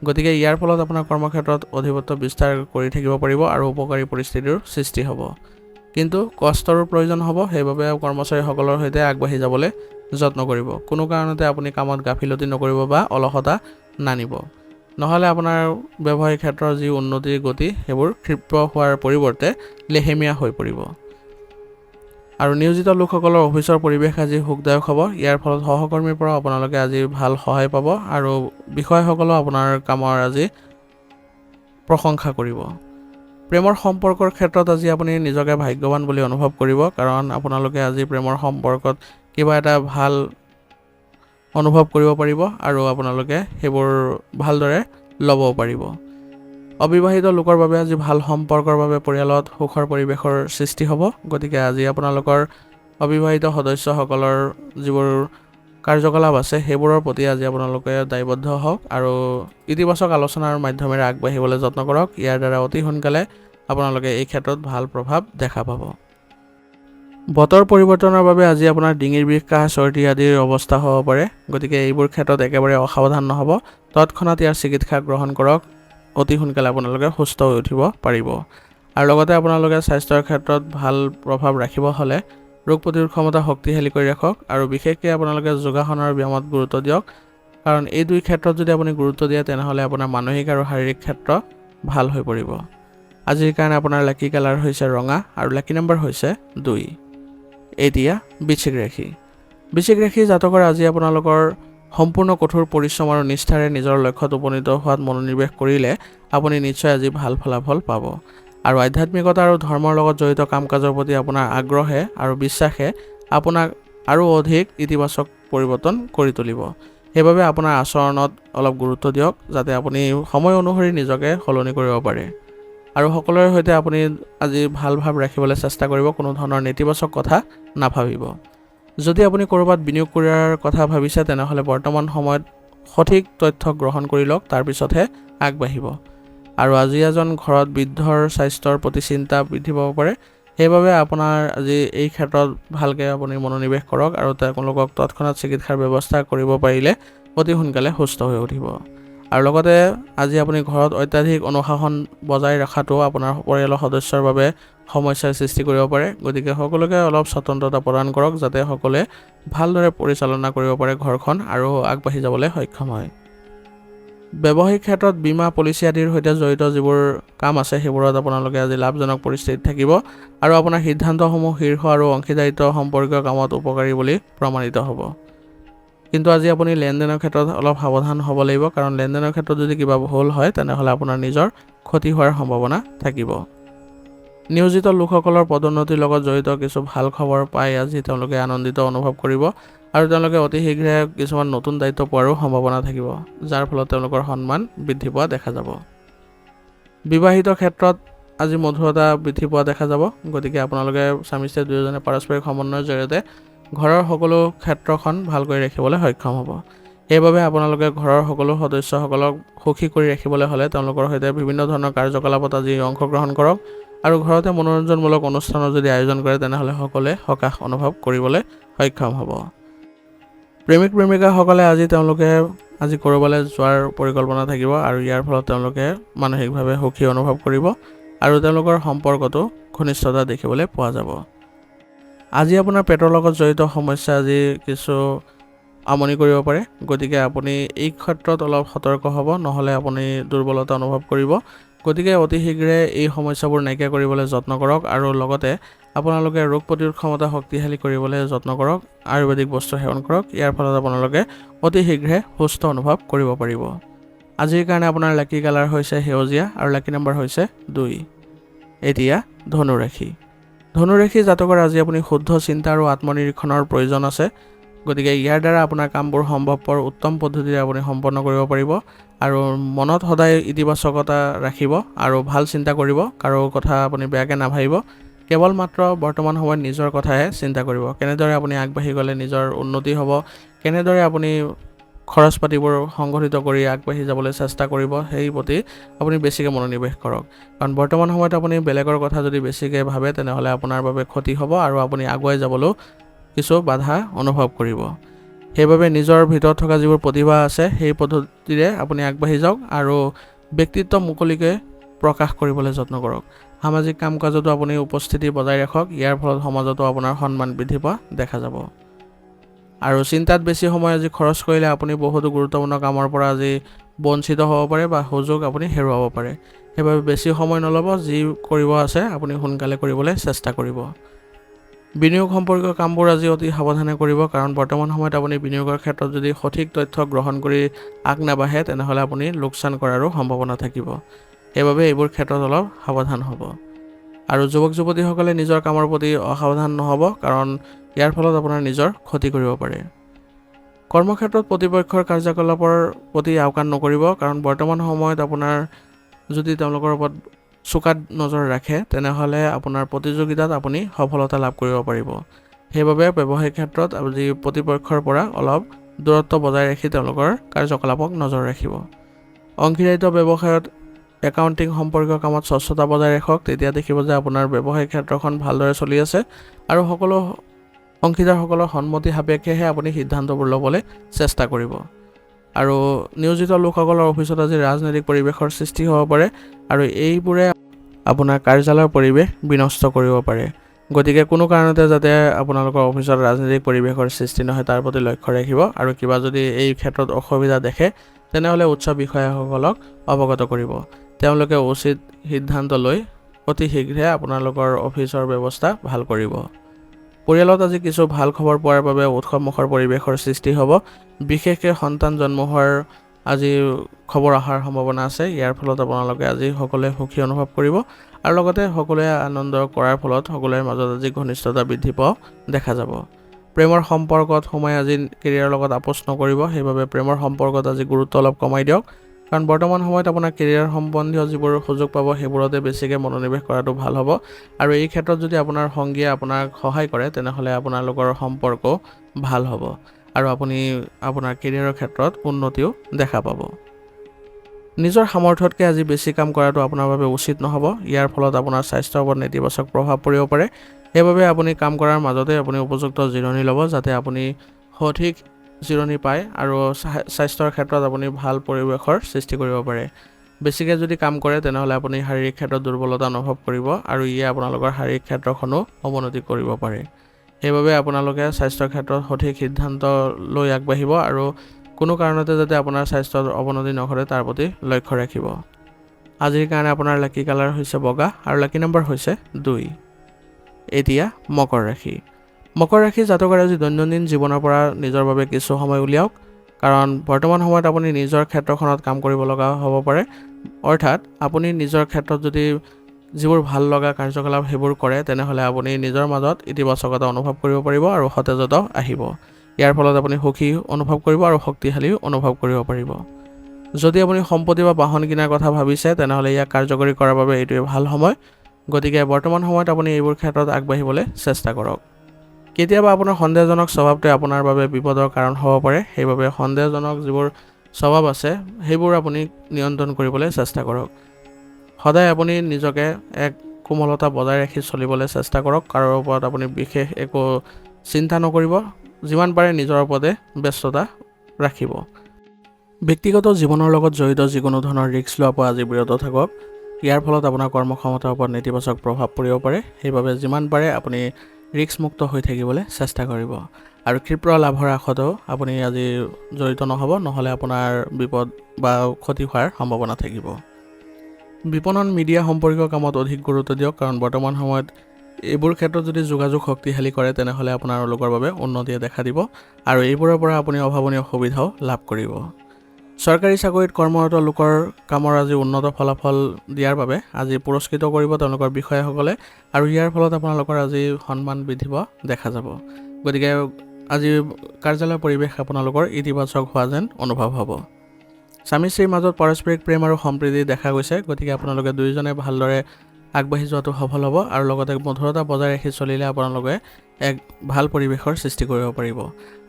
গতিকে ইয়াৰ ফলত আপোনাৰ কৰ্মক্ষেত্ৰত অধিপত্য বিস্তাৰ কৰি থাকিব পাৰিব আৰু উপকাৰী পৰিস্থিতিৰ সৃষ্টি হ'ব, কিন্তু কষ্টৰো প্ৰয়োজন হ'ব। সেইবাবে কৰ্মচাৰীসকলৰ সৈতে আগবাঢ়ি যাবলৈ যত্ন কৰিব। কোনো কাৰণতে আপুনি কামত গাফিলতি নকৰিব বা অলসতা নানিব, নহ'লে আপোনাৰ ব্যৱসায়িক ক্ষেত্ৰৰ যি উন্নতিৰ গতি সেইবোৰ ক্ষিপ্ৰ হোৱাৰ পৰিৱৰ্তে লেহেমীয়া হৈ পৰিব। আৰু নিয়োজিত লোকসকলৰ অফিচৰ পৰিৱেশ আজি সুখদায়ক হ'ব। ইয়াৰ ফলত সহকৰ্মীৰ পৰা আপোনালোকে আজি ভাল সহায় পাব আৰু বিষয়াসকলেও আপোনাৰ কামৰ আজি প্ৰশংসা কৰিব। প্ৰেমৰ সম্পৰ্কৰ ক্ষেত্ৰত আজি আপুনি নিজকে ভাগ্যৱান বুলি অনুভৱ কৰিব, কাৰণ আপোনালোকে আজি প্ৰেমৰ সম্পৰ্কত কিবা এটা ভাল অনুভৱ কৰিব পাৰিব আৰু আপোনালোকে সেইবোৰ ভালদৰে ল'বও পাৰিব। অবিবাহিত লোকৰ বাবে আজি ভাল সম্পৰ্কৰ বাবে পৰিয়ালত সুখৰ পৰিৱেশৰ সৃষ্টি হ'ব। গতিকে আজি আপোনালোকৰ অবিবাহিত সদস্যসকলৰ যিবোৰ কাৰ্যকলাপ আছে সেইবোৰৰ প্ৰতি আজি আপোনালোকে দায়বদ্ধ হওক আৰু ইতিবাচক আলোচনাৰ মাধ্যমেৰে আগবাঢ়িবলৈ যত্ন কৰক। ইয়াৰ দ্বাৰা অতি সোনকালে আপোনালোকে এই ক্ষেত্ৰত ভাল প্ৰভাৱ দেখা পাব। বতৰ পৰিৱৰ্তনৰ বাবে আজি আপোনাৰ ডিঙিৰ বিষ, কাহ, চৰ্দি আদিৰ অৱস্থা হ'ব পাৰে। গতিকে এইবোৰ ক্ষেত্ৰত একেবাৰে অসাৱধান নহ'ব, তৎক্ষণাত ইয়াৰ চিকিৎসা গ্ৰহণ কৰক। অতি সোনকালে আপোনালোকে সুস্থ হৈ উঠিব পাৰিব। আৰু লগতে আপোনালোকে স্বাস্থ্যৰ ক্ষেত্ৰত ভাল প্ৰভাৱ ৰাখিব হ'লে ৰোগ প্ৰতিৰোধ ক্ষমতা শক্তিশালী কৰি ৰাখক আৰু বিশেষকৈ আপোনালোকে যোগাসন আৰু ব্যায়ামত গুৰুত্ব দিয়ক, কাৰণ এই দুই ক্ষেত্ৰত যদি আপুনি গুৰুত্ব দিয়ে তেনেহ'লে আপোনাৰ মানসিক আৰু শাৰীৰিক ক্ষেত্ৰ ভাল হৈ পৰিব। আজিৰ কাৰণে আপোনাৰ লাকি কালাৰ হৈছে ৰঙা আৰু লাকি নম্বৰ হৈছে 2। এতিয়া বৃশ্চিক ৰাশি। বৃশ্চিক ৰাশি জাতকৰ আজি আপোনালোকৰ সম্পূৰ্ণ কঠোৰ পৰিশ্ৰম আৰু নিষ্ঠাৰে নিজৰ লক্ষ্যত উপনীত হোৱাত মনোনিৱেশ কৰিলে আপুনি নিশ্চয় আজি ভাল ফলাফল পাব। আৰু আধ্যাত্মিকতা আৰু ধৰ্মৰ লগত জড়িত কাম কাজৰ প্ৰতি আপোনাৰ আগ্ৰহে আৰু বিশ্বাসে আপোনাক আৰু অধিক ইতিবাচক পৰিৱৰ্তন কৰি তুলিব। সেইবাবে আপোনাৰ আচৰণত অলপ গুৰুত্ব দিয়ক যাতে আপুনি সময় অনুসৰি নিজকে সলনি কৰিব পাৰে। আৰু সকলোৰে সৈতে আপুনি আজি ভাল ভাৱ ৰাখিবলৈ চেষ্টা কৰিব, কোনো ধৰণৰ নেতিবাচক কথা নাভাবিব। যদি আপুনি ক'ৰবাত বিনিয়োগ কৰাৰ কথা ভাবিছে তেনেহ'লে বৰ্তমান সময়ত সঠিক তথ্য গ্ৰহণ কৰি লওক, তাৰপিছতহে আগবাঢ়িব। আৰু আজি এজন ঘৰত বৃদ্ধৰ স্বাস্থ্যৰ প্ৰতি চিন্তা বৃদ্ধি পাব পাৰে, সেইবাবে আপোনাৰ আজি এই ক্ষেত্ৰত ভালকৈ আপুনি মনোনিৱেশ কৰক আৰু তেওঁলোকক তৎক্ষণাত চিকিৎসাৰ ব্যৱস্থা কৰিব পাৰিলে অতি সোনকালে সুস্থ হৈ উঠিব। আৰু লগতে আজি আপুনি ঘৰত অত্যাধিক অনুশাসন বজাই ৰখাটো আপোনাৰ পৰিয়ালৰ সদস্যৰ বাবে সমস্যাৰ সৃষ্টি কৰিব পাৰে, গতিকে সকলোকে অলপ স্বতন্ত্ৰতা প্ৰদান কৰক যাতে সকলোৱে ভালদৰে পৰিচালনা কৰিব পাৰে ঘৰখন আৰু আগবাঢ়ি যাবলৈ সক্ষম হয়। ব্যৱসায়িক ক্ষেত্ৰত বীমা পলিচি আদিৰ সৈতে জড়িত যিবোৰ কাম আছে সেইবোৰত আপোনালোকে আজি লাভজনক পৰিস্থিতিত থাকিব আৰু আপোনাৰ সিদ্ধান্তসমূহ শীৰ্ষ আৰু অংশীদাৰিত্ব সম্পৰ্কীয় কামত উপকাৰী বুলি প্ৰমাণিত হ'ব। কিন্তু আজি আপুনি লেনদেনৰ ক্ষেত্ৰত অলপ সাৱধান হ'ব লাগিব, কাৰণ লেনদেনৰ ক্ষেত্ৰত যদি কিবা ভুল হয় তেনেহ'লে আপোনাৰ নিজৰ ক্ষতি হোৱাৰ সম্ভাৱনা থাকিব। নিয়োজিত লোকসকলৰ পদোন্নতিৰ লগত জড়িত কিছু ভাল খবৰ পাই আজি তেওঁলোকে আনন্দিত অনুভৱ কৰিব আৰু তেওঁলোকে অতি শীঘ্ৰে কিছুমান নতুন দায়িত্ব পোৱাৰো সম্ভাৱনা থাকিব, যাৰ ফলত তেওঁলোকৰ সন্মান বৃদ্ধি পোৱা দেখা যাব। বিবাহিত ক্ষেত্ৰত আজি মধুৰতা বৃদ্ধি পোৱা দেখা যাব, গতিকে আপোনালোকে স্বামী স্ত্ৰী দুয়োজনে পাৰস্পৰিক সমন্বয়ৰ জৰিয়তে ঘৰৰ সকলো ক্ষেত্ৰখন ভালকৈ ৰাখিবলৈ সক্ষম হ'ব। সেইবাবে আপোনালোকে ঘৰৰ সকলো সদস্যসকলক সুখী কৰি ৰাখিবলৈ হ'লে তেওঁলোকৰ সৈতে বিভিন্ন ধৰণৰ কাৰ্যকলাপত আজি অংশগ্ৰহণ কৰক আৰু ঘৰতে মনোৰঞ্জনমূলক অনুষ্ঠানৰ যদি আয়োজন কৰে তেনেহ'লে সকলোৱে সকাহ অনুভৱ কৰিবলৈ সক্ষম হ'ব। প্ৰেমিক প্ৰেমিকাসকলে তেওঁলোকে ক'ৰবালৈ যোৱাৰ পৰিকল্পনা থাকিব আৰু ইয়াৰ ফলত তেওঁলোকে মানসিকভাৱে সুখী অনুভৱ কৰিব আৰু তেওঁলোকৰ সম্পৰ্কটো ঘনিষ্ঠতা দেখিবলৈ পোৱা যাব। আজি আপোনাৰ পেটৰ লগত জড়িত সমস্যা আজি কিছু আমনি কৰিব পাৰে, গতিকে আপুনি এই ক্ষেত্ৰত অলপ সতৰ্ক হ'ব, নহ'লে আপুনি দুৰ্বলতা অনুভৱ কৰিব। গতিকে অতি শীঘ্ৰে এই সমস্যাবোৰ নাইকিয়া কৰিবলৈ যত্ন কৰক আৰু লগতে আপোনালোকে ৰোগ প্ৰতিৰোধ ক্ষমতা শক্তিশালী কৰিবলৈ যত্ন কৰক, আয়ুৰ্বেদিক বস্তু সেৱন কৰক, ইয়াৰ ফলত আপোনালোকে অতি শীঘ্ৰে সুস্থ অনুভৱ কৰিব পাৰিব। আজিৰ কাৰণে আপোনাৰ লাকি কালাৰ হৈছে সেউজীয়া আৰু লাকি নম্বৰ হৈছে 2। এতিয়া ধনুৰাশি। ধনুৰাশি জাতকৰ আজি আপুনি শুদ্ধ চিন্তা আৰু আত্মনিৰীক্ষণৰ প্ৰয়োজন আছে, গতিকে ইয়াৰ দ্বাৰা আপোনাৰ কামবোৰ সম্ভৱপৰ উত্তম পদ্ধতিৰে আপুনি সম্পন্ন কৰিব পাৰিব আৰু মনত সদায় ইতিবাচকতা ৰাখিব আৰু ভাল চিন্তা কৰিব, কাৰো কথা আপুনি বেয়াকৈ নাভাবিব, কেৱল মাত্ৰ বৰ্তমান সময়ত নিজৰ কথাহে চিন্তা কৰিব। কেনেদৰে আপুনি আগবাঢ়ি গ'লে নিজৰ উন্নতি হ'ব, কেনেদৰে আপুনি খৰচ পাতিবোৰ সংগঠিত কৰি আগবাঢ়ি যাবলৈ চেষ্টা কৰিব, সেই প্ৰতি আপুনি বেছিকৈ মনোনিৱেশ কৰক, কাৰণ বৰ্তমান সময়ত আপুনি বেলেগৰ কথা যদি বেছিকৈ ভাবে তেনেহ'লে আপোনাৰ বাবে ক্ষতি হ'ব আৰু আপুনি আগুৱাই যাবলৈও কিছু বাধা অনুভৱ কৰিব। সেইবাবে নিজৰ ভিতৰত থকা যিবোৰ প্ৰতিভা আছে সেই পদ্ধতিৰে আপুনি আগবাঢ়ি যাওক আৰু ব্যক্তিত্ব মুকলিকৈ প্ৰকাশ কৰিবলৈ যত্ন কৰক। সামাজিক কাম কাজতো আপুনি উপস্থিতি বজাই ৰাখক, ইয়াৰ ফলত সমাজতো আপোনাৰ সন্মান বৃদ্ধি পোৱা দেখা যাব। আৰু চিন্তাত বেছি সময় আজি খৰচ কৰিলে আপুনি বহুতো গুৰুত্বপূৰ্ণ কামৰ পৰা আজি বঞ্চিত হ'ব পাৰে বা সুযোগ আপুনি হেৰুৱাব পাৰে। সেইবাবে বেছি সময় নল'ব, যি কৰিব আছে আপুনি সোনকালে কৰিবলৈ চেষ্টা কৰিব। বিনিয়োগ সম্পৰ্কীয় কামবোৰ আজি অতি সাৱধানে কৰিব, কাৰণ বৰ্তমান সময়ত আপুনি বিনিয়োগৰ ক্ষেত্ৰত যদি সঠিক তথ্য গ্ৰহণ কৰি আগ নাবাঢ়ে তেনেহ'লে আপুনি লোকচান কৰাৰো সম্ভাৱনা থাকিব। সেইবাবে এইবোৰ ক্ষেত্ৰত অলপ সাৱধান হ'ব। আৰু যুৱক যুৱতীসকলে নিজৰ কামৰ প্ৰতি অসাৱধান নহ'ব, কাৰণ ইয়াৰ ফলত আপোনাৰ নিজৰ ক্ষতি কৰিব পাৰে। কৰ্মক্ষেত্ৰত প্ৰতিপক্ষৰ কাৰ্যকলাপৰ প্ৰতি আওকাণ নকৰিব, কাৰণ বৰ্তমান সময়ত আপোনাৰ যদি তেওঁলোকৰ ওপৰত চোকাত নজৰ ৰাখে তেনেহ'লে আপোনাৰ প্ৰতিযোগিতাত আপুনি সফলতা লাভ কৰিব পাৰিব। সেইবাবে ব্যৱসায়িক ক্ষেত্ৰত আজি প্ৰতিপক্ষৰ পৰা অলপ দূৰত্ব বজাই ৰাখি তেওঁলোকৰ কাৰ্যকলাপক নজৰ ৰাখিব। অংশীদাৰিত্ব ব্যৱসায়ত একাউণ্টিং সম্পৰ্কীয় কামত স্বচ্ছতা বজাই ৰাখক, তেতিয়া দেখিব যে আপোনাৰ ব্যৱসায়িক ক্ষেত্ৰখন ভালদৰে চলি আছে আৰু সকলো অংশীদাৰসকলৰ সন্মতি সাপেক্ষেহে আপুনি সিদ্ধান্তবোৰ ল'বলৈ চেষ্টা কৰিব। আৰু নিয়োজিত লোকসকলৰ অফিচত আজি ৰাজনৈতিক পৰিৱেশৰ সৃষ্টি হ'ব পাৰে আৰু এইবোৰে আপোনাৰ কাৰ্যালয়ৰ পৰিৱেশ বিনষ্ট কৰিব পাৰে, গতিকে কোনো কাৰণতে যাতে আপোনালোকৰ অফিচত ৰাজনৈতিক পৰিৱেশৰ সৃষ্টি নহয় তাৰ প্ৰতি লক্ষ্য ৰাখিব আৰু কিবা যদি এই ক্ষেত্ৰত অসুবিধা দেখে তেনেহ'লে উচ্চ বিষয়াসকলক অৱগত কৰিব। তেওঁলোকে উচিত সিদ্ধান্ত লৈ অতি শীঘ্ৰে আপোনালোকৰ অফিচৰ ব্যৱস্থা ভাল কৰিব। পৰিয়ালত আজি কিছু ভাল খবৰ পোৱাৰ বাবে উৎসৱমুখৰ পৰিৱেশৰ সৃষ্টি হ'ব, বিশেষকৈ সন্তান জন্ম হোৱাৰ আজি খবৰ অহাৰ সম্ভাৱনা আছে। ইয়াৰ ফলত আপোনালোকে আজি সকলোৱে সুখী অনুভৱ কৰিব আৰু লগতে সকলোৱে আনন্দ কৰাৰ ফলত সকলোৰে মাজত আজি ঘনিষ্ঠতা বৃদ্ধি পোৱা দেখা যাব। প্ৰেমৰ সম্পৰ্কত সোমাই আজি কেৰিয়াৰৰ লগত আপোচ নকৰিব, সেইবাবে প্ৰেমৰ সম্পৰ্কত আজি গুৰুত্ব অলপ কমাই দিয়ক, কাৰণ বৰ্তমান সময়ত আপোনাৰ কেৰিয়াৰ সম্বন্ধীয় যিবোৰ সুযোগ পাব সেইবোৰতে বেছিকৈ মনোনিৱেশ কৰাটো ভাল হ'ব। আৰু এই ক্ষেত্ৰত যদি আপোনাৰ সংগীয়ে আপোনাক সহায় কৰে তেনেহ'লে আপোনালোকৰ সম্পৰ্ক ভাল হ'ব আৰু আপুনি আপোনাৰ কেৰিয়াৰৰ ক্ষেত্ৰত উন্নতিও দেখা পাব। নিজৰ সামৰ্থ্যতকৈ আজি বেছি কাম কৰাটো আপোনাৰ বাবে উচিত নহ'ব। ইয়াৰ ফলত আপোনাৰ স্বাস্থ্যৰ ওপৰত নেতিবাচক প্ৰভাৱ পৰিব পাৰে। সেইবাবে আপুনি কাম কৰাৰ মাজতে আপুনি উপযুক্ত জিৰণি ল'ব, যাতে আপুনি সঠিক জিৰণি পায় আৰু স্বাস্থ্যৰ ক্ষেত্ৰত আপুনি ভাল পৰিৱেশৰ সৃষ্টি কৰিব পাৰে। বেছিকৈ যদি কাম কৰে তেনেহ'লে আপুনি শাৰীৰিক ক্ষেত্ৰত দুৰ্বলতা অনুভৱ কৰিব আৰু ইয়ে আপোনালোকৰ শাৰীৰিক ক্ষেত্ৰখনো অৱনতি কৰিব পাৰে। সেইবাবে আপোনালোকে স্বাস্থ্যৰ ক্ষেত্ৰত সঠিক সিদ্ধান্ত লৈ আগবাঢ়িব আৰু কোনো কাৰণতে যাতে আপোনাৰ স্বাস্থ্যৰ অৱনতি নঘটে তাৰ প্ৰতি লক্ষ্য ৰাখিব। আজিৰ কাৰণে আপোনাৰ লাকি কালাৰ হৈছে বগা আৰু লাকি নম্বৰ হৈছে 2। এতিয়া মকৰ ৰাশি। মকৰ ৰাশি জাতকৰ আজি দৈনন্দিন জীৱনৰ পৰা নিজৰ বাবে কিছু সময় উলিয়াওক, কাৰণ বৰ্তমান সময়ত আপুনি নিজৰ ক্ষেত্ৰখনত কাম কৰিব লগা হ'ব পাৰে। অৰ্থাৎ আপুনি নিজৰ ক্ষেত্ৰত যদি যিবোৰ ভাল লগা কাৰ্যকলাপ সেইবোৰ কৰে তেনেহ'লে আপুনি নিজৰ মাজত ইতিবাচকতা অনুভৱ কৰিব পাৰিব আৰু সতেজতা আহিব। ইয়াৰ ফলত আপুনি সুখী অনুভৱ কৰিব আৰু শক্তিশালীও অনুভৱ কৰিব পাৰিব। যদি আপুনি সম্পত্তি বা বাহন কিনাৰ কথা ভাবিছে তেনেহ'লে ইয়াক কাৰ্যকৰী কৰাৰ বাবে এইটোৱে ভাল সময়। গতিকে বৰ্তমান সময়ত আপুনি এইবোৰ ক্ষেত্ৰত আগবাঢ়িবলৈ চেষ্টা কৰক। কেতিয়াবা আপোনাৰ সন্দেহজনক স্বভাৱটোৱে আপোনাৰ বাবে বিপদৰ কাৰণ হ'ব পাৰে, সেইবাবে সন্দেহজনক যিবোৰ স্বভাৱ আছে সেইবোৰ আপুনি নিয়ন্ত্ৰণ কৰিবলৈ চেষ্টা কৰক। সদায় আপুনি নিজকে এক কোমলতা বজাই ৰাখি চলিবলৈ চেষ্টা কৰক। কাৰোৰ ওপৰত আপুনি বিশেষ একো চিন্তা নকৰিব, যিমান পাৰে নিজৰ ওপৰতে ব্যস্ততা ৰাখিব। ব্যক্তিগত জীৱনৰ লগত জড়িত যিকোনো ধৰণৰ ৰিস্ক লোৱাৰ পৰা আজি বিৰত থাকক। ইয়াৰ ফলত আপোনাৰ কৰ্মক্ষমতাৰ ওপৰত নেতিবাচক প্ৰভাৱ পৰিব পাৰে। সেইবাবে যিমান পাৰে আপুনি ৰিস্কমুক্ত হৈ থাকিবলৈ চেষ্টা কৰিব আৰু ক্ষিপ্ৰ লাভৰ আশাতো আপুনি আজি জড়িত নহ'ব, নহ'লে আপোনাৰ বিপদ বা ক্ষতি হোৱাৰ সম্ভাৱনা থাকিব। বিপণন মিডিয়া সম্পৰ্কীয় কামত অধিক গুৰুত্ব দিয়ক, কাৰণ বৰ্তমান সময়ত এইবোৰ ক্ষেত্ৰত যদি যোগাযোগ শক্তিশালী কৰে তেনেহ'লে আপোনালোকৰ বাবে উন্নতিয়ে দেখা দিব আৰু এইবোৰৰ পৰা আপুনি অভাৱনীয় সুবিধাও লাভ কৰিব। চৰকাৰী চাকৰিত কৰ্মৰত লোকৰ কামৰ আজি উন্নত ফলাফল দিয়াৰ বাবে আজি পুৰস্কৃত কৰিব তেওঁলোকৰ বিষয়াসকলে আৰু ইয়াৰ ফলত আপোনালোকৰ আজি সন্মান বৃদ্ধি পোৱা দেখা যাব। গতিকে আজি কাৰ্যালয় পৰিৱেশ আপোনালোকৰ ইতিবাচক হোৱা যেন অনুভৱ হ'ব। স্বামী স্ত্ৰীৰ মাজত পাৰস্পৰিক প্ৰেম আৰু সম্প্ৰীতি দেখা গৈছে। গতিকে আপোনালোকে দুয়োজনে ভালদৰে আগবাঢ়ি যোৱাটো সফল হ'ব আৰু লগতে মধুৰতা বজাই ৰাখি চলিলে আপোনালোকে এক ভাল পৰিৱেশৰ সৃষ্টি কৰিব পাৰিব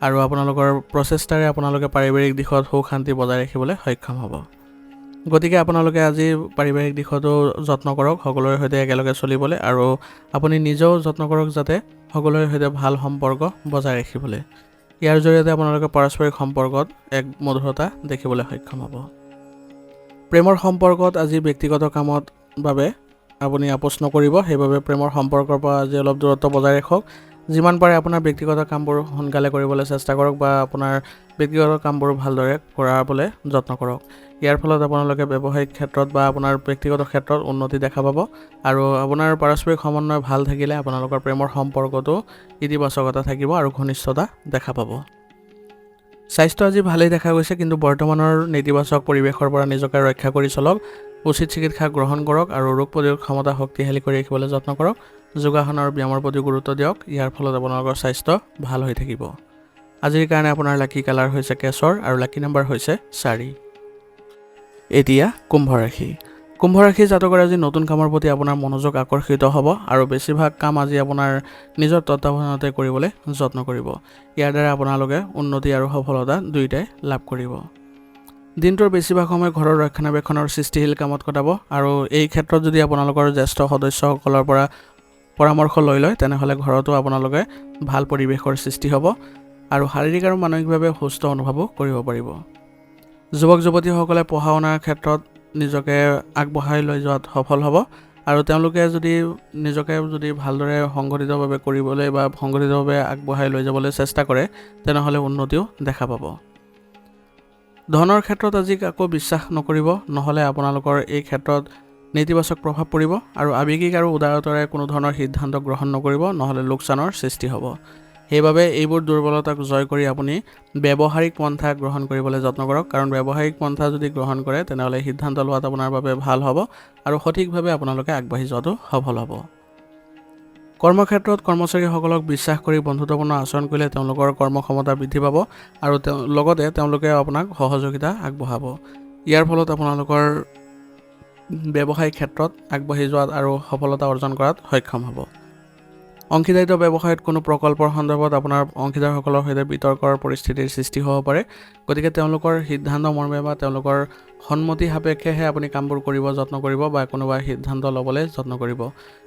আৰু আপোনালোকৰ প্ৰচেষ্টাৰে আপোনালোকে পাৰিবাৰিক দিশত সুখ শান্তি বজাই ৰাখিবলৈ সক্ষম হ'ব। গতিকে আপোনালোকে আজি পাৰিবাৰিক দিশতো যত্ন কৰক সকলোৰে সৈতে একেলগে চলিবলৈ আৰু আপুনি নিজেও যত্ন কৰক যাতে সকলোৰে সৈতে ভাল সম্পৰ্ক বজাই ৰাখিবলৈ। ইয়াৰ জৰিয়তে আপোনালোকে পাৰস্পৰিক সম্পৰ্কত এক মধুৰতা দেখিবলৈ সক্ষম হ'ব। প্ৰেমৰ সম্পৰ্কত আজি ব্যক্তিগত কামত বাবে আপুনি আপোচ নকৰিব, সেইবাবে প্ৰেমৰ সম্পৰ্কৰ পৰা আজি অলপ দূৰত্ব বজাই ৰাখক। যিমান পাৰে আপোনাৰ ব্যক্তিগত কামবোৰ সোনকালে কৰিবলৈ চেষ্টা কৰক বা আপোনাৰ ব্যক্তিগত কামবোৰ ভালদৰে কৰাবলৈ যত্ন কৰক। ইয়াৰ ফলত আপোনালোকে ব্যৱসায়িক ক্ষেত্ৰত বা আপোনাৰ ব্যক্তিগত ক্ষেত্ৰত উন্নতি দেখা পাব আৰু আপোনাৰ পাৰস্পৰিক সমন্বয় ভাল থাকিলে আপোনালোকৰ প্ৰেমৰ সম্পৰ্কতো ইতিবাচকতা থাকিব আৰু ঘনিষ্ঠতা দেখা পাব। স্বাস্থ্য আজি ভালেই দেখা গৈছে, কিন্তু বৰ্তমানৰ নেতিবাচক পৰিৱেশৰ পৰা নিজকে ৰক্ষা কৰি চলক। উচিত চিকিৎসা গ্ৰহণ কৰক আৰু ৰোগ প্ৰতিৰোধ ক্ষমতা শক্তিশালী কৰি ৰাখিবলৈ যত্ন কৰক। যোগাসন আৰু ব্যায়ামৰ প্ৰতি গুৰুত্ব দিয়ক। ইয়াৰ ফলত আপোনালোকৰ স্বাস্থ্য ভাল হৈ থাকিব। আজিৰ কাৰণে আপোনাৰ লাকি কালাৰ হৈছে কেশৰ আৰু লাকি নম্বৰ হৈছে 4। এতিয়া কুম্ভ ৰাশি। কুম্ভ ৰাশি জাতকৰ আজি নতুন কামৰ প্ৰতি আপোনাৰ মনোযোগ আকৰ্ষিত হ'ব আৰু বেছিভাগ কাম আজি আপোনাৰ নিজৰ তত্ত্বাৱধানতে কৰিবলৈ যত্ন কৰিব। ইয়াৰ দ্বাৰা আপোনালোকে উন্নতি আৰু সফলতা দুয়োটাই লাভ কৰিব। দিনটোৰ বেছিভাগ সময় ঘৰৰ ৰক্ষণাবেক্ষণৰ সৃষ্টিশীল কামত কটাব আৰু এই ক্ষেত্ৰত যদি আপোনালোকৰ জ্যেষ্ঠ সদস্যসকলৰ পৰা পৰামৰ্শ লৈ লয় তেনেহ'লে ঘৰতো আপোনালোকে ভাল পৰিৱেশৰ সৃষ্টি হ'ব আৰু শাৰীৰিক আৰু মানসিকভাৱে সুস্থ অনুভৱো কৰিব পাৰিব। যুৱক যুৱতীসকলে পঢ়া শুনাৰ ক্ষেত্ৰত নিজকে আগবঢ়াই লৈ যোৱাত সফল হ'ব আৰু তেওঁলোকে নিজকে ভালদৰে সংগঠিতভাৱে কৰিবলৈ বা সংগঠিতভাৱে আগবঢ়াই লৈ যাবলৈ চেষ্টা কৰে তেনেহ'লে উন্নতিও দেখা পাব। ধনৰ ক্ষেত্ৰত আজি কাকো বিশ্বাস নকৰিব, নহ'লে আপোনালোকৰ এই ক্ষেত্ৰত নেতিবাচক প্ৰভাৱ পৰিব আৰু আৱেগিক আৰু উদাৰতাৰে কোনো ধৰণৰ সিদ্ধান্ত গ্ৰহণ নকৰিব, নহ'লে লোকচানৰ সৃষ্টি হ'ব। সেইবাবে এইবোৰ দুৰ্বলতাক জয় কৰি আপুনি ব্যৱহাৰিক পন্থা গ্ৰহণ কৰিবলৈ যত্ন কৰক, কাৰণ ব্যৱহাৰিক পন্থা যদি গ্ৰহণ কৰে তেনেহ'লে সিদ্ধান্ত লোৱাত আপোনাৰ বাবে ভাল হ'ব আৰু সঠিকভাৱে আপোনালোকে আগবাঢ়ি যোৱাটো সফল হ'ব। কৰ্মক্ষেত্ৰত কৰ্মচাৰীসকলক বিশ্বাস কৰি বন্ধুত্বপূৰ্ণ আচৰণ কৰিলে তেওঁলোকৰ কৰ্মক্ষমতা বৃদ্ধি পাব আৰু লগতে তেওঁলোকে আপোনাক সহযোগিতা আগবঢ়াব। ইয়াৰ ফলত আপোনালোকৰ ব্যৱসায়িক ক্ষেত্ৰত আগবাঢ়ি যোৱাত আৰু সফলতা অৰ্জন কৰাত সক্ষম হ'ব। অংশীদাৰিত্ব ব্যৱসায়ত কোনো প্ৰকল্পৰ সন্দৰ্ভত আপোনাৰ অংশীদাৰসকলৰ সৈতে বিতৰ্কৰ পৰিস্থিতিৰ সৃষ্টি হ'ব পাৰে, গতিকে তেওঁলোকৰ সিদ্ধান্ত মৰ্মে বা তেওঁলোকৰ সন্মতি সাপেক্ষেহে আপুনি কামবোৰ কৰিব যত্ন কৰিব বা কোনোবা সিদ্ধান্ত ল'বলৈ যত্ন কৰিব,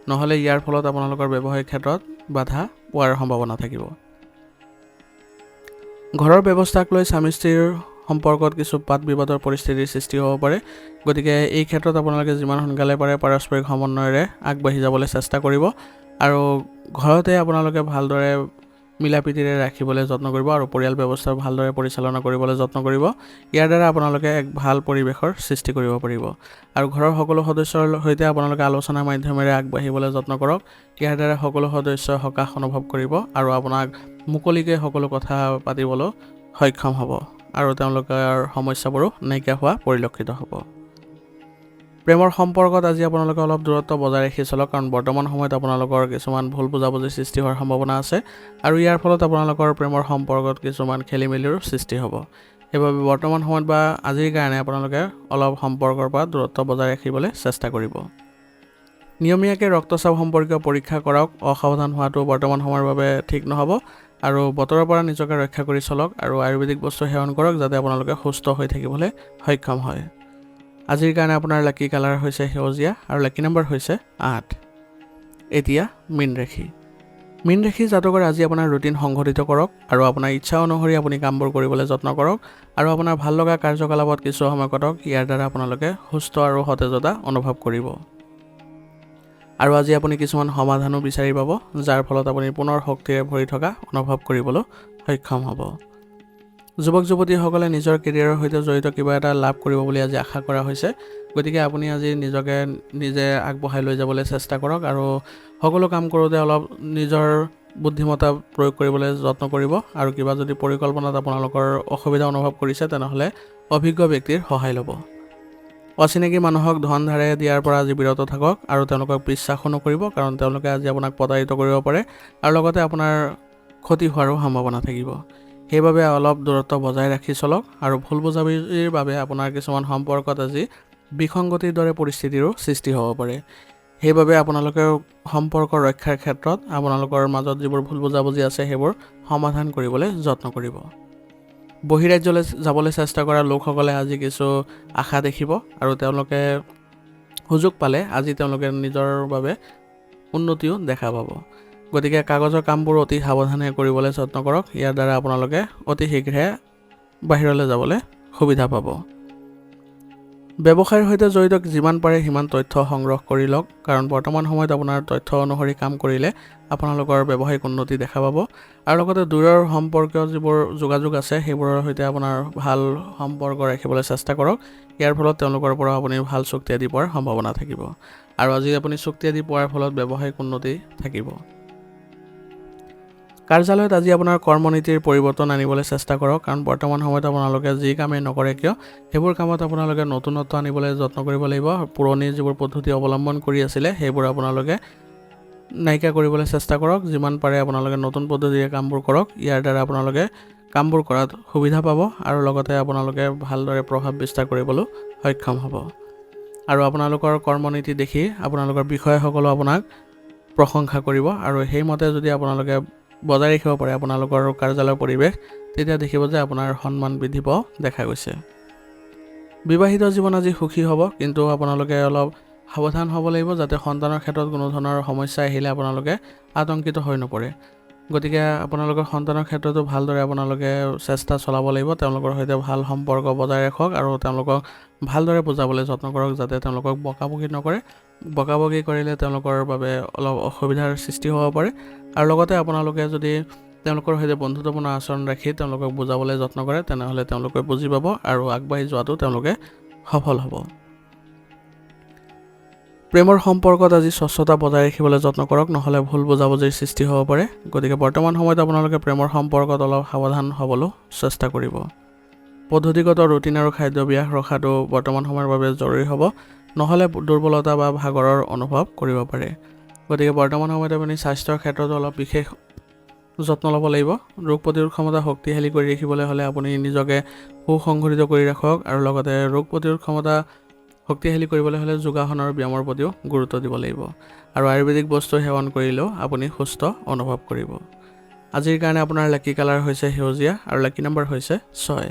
নহ'লে ইয়াৰ ফলত আপোনালোকৰ ব্যৱসায়িক ক্ষেত্ৰত বাধা পোৱাৰ সম্ভাৱনা থাকিব। ঘৰৰ ব্যৱস্থাক লৈ স্বামী স্ত্ৰীৰ সম্পৰ্কত কিছু বাদ বিবাদৰ পৰিস্থিতিৰ সৃষ্টি হ'ব পাৰে, গতিকে এই ক্ষেত্ৰত আপোনালোকে যিমান সোনকালে পাৰে পাৰস্পৰিক সমন্বয়েৰে আগবাঢ়ি যাবলৈ চেষ্টা কৰিব আৰু ঘৰতে আপোনালোকে ভালদৰে মিলা প্ৰীতিৰে ৰাখিবলৈ যত্ন কৰিব আৰু পৰিয়াল ব্যৱস্থা ভালদৰে পৰিচালনা কৰিবলৈ যত্ন কৰিব। ইয়াৰ দ্বাৰা আপোনালোকে এক ভাল পৰিৱেশৰ সৃষ্টি কৰিব পাৰিব আৰু ঘৰৰ সকলো সদস্যৰ সৈতে আপোনালোকে আলোচনাৰ মাধ্যমেৰে আগবাঢ়িবলৈ যত্ন কৰক। ইয়াৰ দ্বাৰা সকলো সদস্যই সকাহ অনুভৱ কৰিব আৰু আপোনাক মুকলিকৈ সকলো কথা পাতিবলৈ সক্ষম হ'ব আৰু তেওঁলোকৰ সমস্যাবোৰো নাইকিয়া হোৱা পৰিলক্ষিত হ'ব। প্ৰেমৰ সম্পৰ্কত আজি আপোনালোকে অলপ দূৰত্ব বজাই ৰাখি চলক, কাৰণ বৰ্তমান সময়ত আপোনালোকৰ কিছুমান ভুল বুজাবুজিৰ সৃষ্টি হোৱাৰ সম্ভাৱনা আছে আৰু ইয়াৰ ফলত আপোনালোকৰ প্ৰেমৰ সম্পৰ্কত কিছুমান খেলি মেলিৰ সৃষ্টি হ'ব। সেইবাবে বৰ্তমান সময়ত বা আজিৰ কাৰণে আপোনালোকে অলপ সম্পৰ্কৰ পৰা দূৰত্ব বজাই ৰাখিবলৈ চেষ্টা কৰিব। নিয়মীয়াকৈ ৰক্তচাপ সম্পৰ্কীয় পৰীক্ষা কৰক। অসাৱধান হোৱাটো বৰ্তমান সময়ৰ বাবে ঠিক নহ'ব আৰু বতৰৰ পৰা নিজকে ৰক্ষা কৰি চলক আৰু আয়ুৰ্বেদিক বস্তু সেৱন কৰক যাতে আপোনালোকে সুস্থ হৈ থাকিবলৈ সক্ষম হয়। আজিৰ কাৰণে আপোনাৰ লাকি কালাৰ হৈছে সেউজীয়া আৰু লাকি নম্বৰ হৈছে 8। এতিয়া মীন ৰাশি। মীন ৰাশি জাতকৰ আজি আপোনাৰ ৰুটিন সংঘটিত কৰক আৰু আপোনাৰ ইচ্ছা অনুসৰি আপুনি কামবোৰ কৰিবলৈ যত্ন কৰক আৰু আপোনাৰ ভাল লগা কাৰ্যকলাপত কিছু সময় কটাওক। ইয়াৰ দ্বাৰা আপোনালোকে সুস্থ আৰু সতেজতা অনুভৱ কৰিব আৰু আজি আপুনি কিছুমান সমাধানো বিচাৰি পাব, যাৰ ফলত আপুনি পুনৰ শক্তিৰে ভৰি থকা অনুভৱ কৰিবলৈ সক্ষম হ'ব। যুৱক যুৱতীসকলে নিজৰ কেৰিয়াৰৰ সৈতে জড়িত কিবা এটা লাভ কৰিব বুলি আজি আশা কৰা হৈছে, গতিকে আপুনি আজি নিজকে নিজে আগবঢ়াই লৈ যাবলৈ চেষ্টা কৰক আৰু সকলো কাম কৰোঁতে অলপ নিজৰ বুদ্ধিমত্তা প্ৰয়োগ কৰিবলৈ যত্ন কৰিব আৰু কিবা যদি পৰিকল্পনাত আপোনালোকৰ অসুবিধা অনুভৱ কৰিছে তেনেহ'লে অভিজ্ঞ ব্যক্তিৰ সহায় ল'ব। অচিনাকি মানুহক ধন ধাৰে দিয়াৰ পৰা আজি বিৰত থাকক আৰু তেওঁলোকক বিশ্বাসো নকৰিব, কাৰণ তেওঁলোকে আজি আপোনাক প্ৰতাৰিত কৰিব পাৰে আৰু লগতে আপোনাৰ ক্ষতি হোৱাৰো সম্ভাৱনা থাকিব। সেইবাবে অলপ দূৰত্ব বজাই ৰাখি চলক আৰু ভুল বুজাবুজিৰ বাবে আপোনাৰ কিছুমান সম্পৰ্কত আজি বিসংগতিৰ দৰে পৰিস্থিতিৰো সৃষ্টি হ'ব পাৰে। সেইবাবে আপোনালোকে সম্পৰ্ক ৰক্ষাৰ ক্ষেত্ৰত আপোনালোকৰ মাজত যিবোৰ ভুল বুজাবুজি আছে সেইবোৰ সমাধান কৰিবলৈ যত্ন কৰিব। বহিৰাজ্যলৈ যাবলৈ চেষ্টা কৰা লোকসকলে আজি কিছু আশা দেখিব আৰু তেওঁলোকে সুযোগ পালে আজি তেওঁলোকে নিজৰ বাবে উন্নতিও দেখা পাব, গতিকে কাগজৰ কামবোৰ অতি সাৱধানে কৰিবলৈ যত্ন কৰক। ইয়াৰ দ্বাৰা আপোনালোকে অতি শীঘ্ৰে বাহিৰলৈ যাবলৈ সুবিধা পাব। ব্যৱসায়ৰ সৈতে জড়িত যিমান পাৰে সিমান তথ্য সংগ্ৰহ কৰি লওক, কাৰণ বৰ্তমান সময়ত আপোনাৰ তথ্য অনুসৰি কাম কৰিলে আপোনালোকৰ ব্যৱসায়িক উন্নতি দেখা পাব আৰু লগতে দূৰৰ সম্পৰ্কীয় যিবোৰ যোগাযোগ আছে সেইবোৰৰ সৈতে আপোনাৰ ভাল সম্পৰ্ক ৰাখিবলৈ চেষ্টা কৰক। ইয়াৰ ফলত তেওঁলোকৰ পৰা আপুনি ভাল চুক্তি আদি পোৱাৰ সম্ভাৱনা থাকিব আৰু আজি আপুনি চুক্তি আদি পোৱাৰ ফলত ব্যৱসায়িক উন্নতি থাকিব। কাৰ্যালয়ত আজি আপোনাৰ কৰ্মনীতিৰ পৰিৱৰ্তন আনিবলৈ চেষ্টা কৰক, কাৰণ বৰ্তমান সময়ত আপোনালোকে যি কামেই নকৰে কিয় সেইবোৰ কামত আপোনালোকে নতুনত্ব আনিবলৈ যত্ন কৰিব লাগিব। পুৰণি যিবোৰ পদ্ধতি অৱলম্বন কৰি আছিলে সেইবোৰ আপোনালোকে নাইকিয়া কৰিবলৈ চেষ্টা কৰক। যিমান পাৰে আপোনালোকে নতুন পদ্ধতিৰে কামবোৰ কৰক। ইয়াৰ দ্বাৰা আপোনালোকে কামবোৰ কৰাত সুবিধা পাব আৰু লগতে আপোনালোকে ভালদৰে প্ৰভাৱ বিস্তাৰ কৰিবলৈ সক্ষম হ'ব আৰু আপোনালোকৰ কৰ্মনীতি দেখি আপোনালোকৰ বিষয়াসকলে আপোনাক প্ৰশংসা কৰিব আৰু সেইমতে যদি আপোনালোকে বজাই ৰাখিব পাৰে আপোনালোকৰ কাৰ্যালয়ৰ পৰিৱেশ, তেতিয়া দেখিব যে আপোনাৰ সন্মান বৃদ্ধি পোৱা দেখা গৈছে। বিবাহিত জীৱন আজি সুখী হ'ব, কিন্তু আপোনালোকে অলপ সাৱধান হ'ব লাগিব যাতে সন্তানৰ ক্ষেত্ৰত কোনো ধৰণৰ সমস্যা আহিলে আপোনালোকে আতংকিত হৈ নপৰে। গতিকে আপোনালোকৰ সন্তানৰ ক্ষেত্ৰতো ভালদৰে আপোনালোকে চেষ্টা চলাব লাগিব। তেওঁলোকৰ সৈতে ভাল সম্পৰ্ক বজাই ৰাখক আৰু তেওঁলোকক ভালদৰে বুজাবলৈ যত্ন কৰক যাতে তেওঁলোকক বকাবকি নকৰে। বকাবকি কৰিলে তেওঁলোকৰ বাবে অলপ অসুবিধাৰ সৃষ্টি হ'ব পাৰে আৰু লগতে আপোনালোকে যদি তেওঁলোকৰ সৈতে বন্ধুত্বপূৰ্ণ আচৰণ ৰাখি তেওঁলোকক বুজাবলৈ যত্ন কৰে তেনেহ'লে তেওঁলোকে বুজি পাব আৰু আগবাঢ়ি যোৱাটো তেওঁলোকে সফল হ'ব। প্ৰেমৰ সম্পৰ্কত আজি স্বচ্ছতা বজাই ৰাখিবলৈ যত্ন কৰক, নহ'লে ভুল বুজাবুজিৰ সৃষ্টি হ'ব পাৰে। গতিকে বৰ্তমান সময়ত আপোনালোকে প্ৰেমৰ সম্পৰ্কত অলপ সাৱধান হ'বলৈ চেষ্টা কৰিব। পদ্ধতিগত ৰুটিন আৰু খাদ্যাভ্যাস ৰখাটো বৰ্তমান সময়ৰ বাবে জৰুৰী হ'ব, নহ'লে দুৰ্বলতা বা ভাগৰৰ অনুভৱ কৰিব পাৰে। গতিকে বৰ্তমান সময়ত আপুনি স্বাস্থ্যৰ ক্ষেত্ৰত অলপ বিশেষ যত্ন ল'ব লাগিব। ৰোগ প্ৰতিৰোধ ক্ষমতা শক্তিশালী কৰি ৰাখিবলৈ হ'লে আপুনি নিজকে সুসংগঠিত কৰি ৰাখক আৰু লগতে ৰোগ প্ৰতিৰোধ ক্ষমতা শক্তিশালী কৰিবলৈ হ'লে যোগাসন আৰু ব্যায়ামৰ প্ৰতিও গুৰুত্ব দিব লাগিব। আৰু আয়ুৰ্বেদিক বস্তু সেৱন কৰিলেও আপুনি সুস্থ অনুভৱ কৰিব। আজিৰ কাৰণে আপোনাৰ লাকি কালাৰ হৈছে সেউজীয়া আৰু লাকি নম্বৰ হৈছে 6।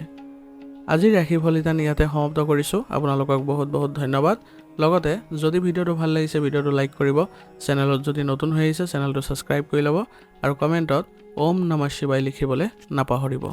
আজিৰ ৰাশি ফলিতান ইয়াতে সমাপ্ত কৰিছোঁ। আপোনালোকক বহুত বহুত ধন্যবাদ। লগতে যদি ভিডিঅ'টো ভাল লাগিছে ভিডিঅ'টো লাইক কৰিব, চেনেলত যদি নতুন হৈ আহিছে চেনেলটো ছাবস্ক্ৰাইব কৰি ল'ব আৰু কমেণ্টত ওম নমঃ শিৱায় লিখিবলৈ নাপাহৰিব।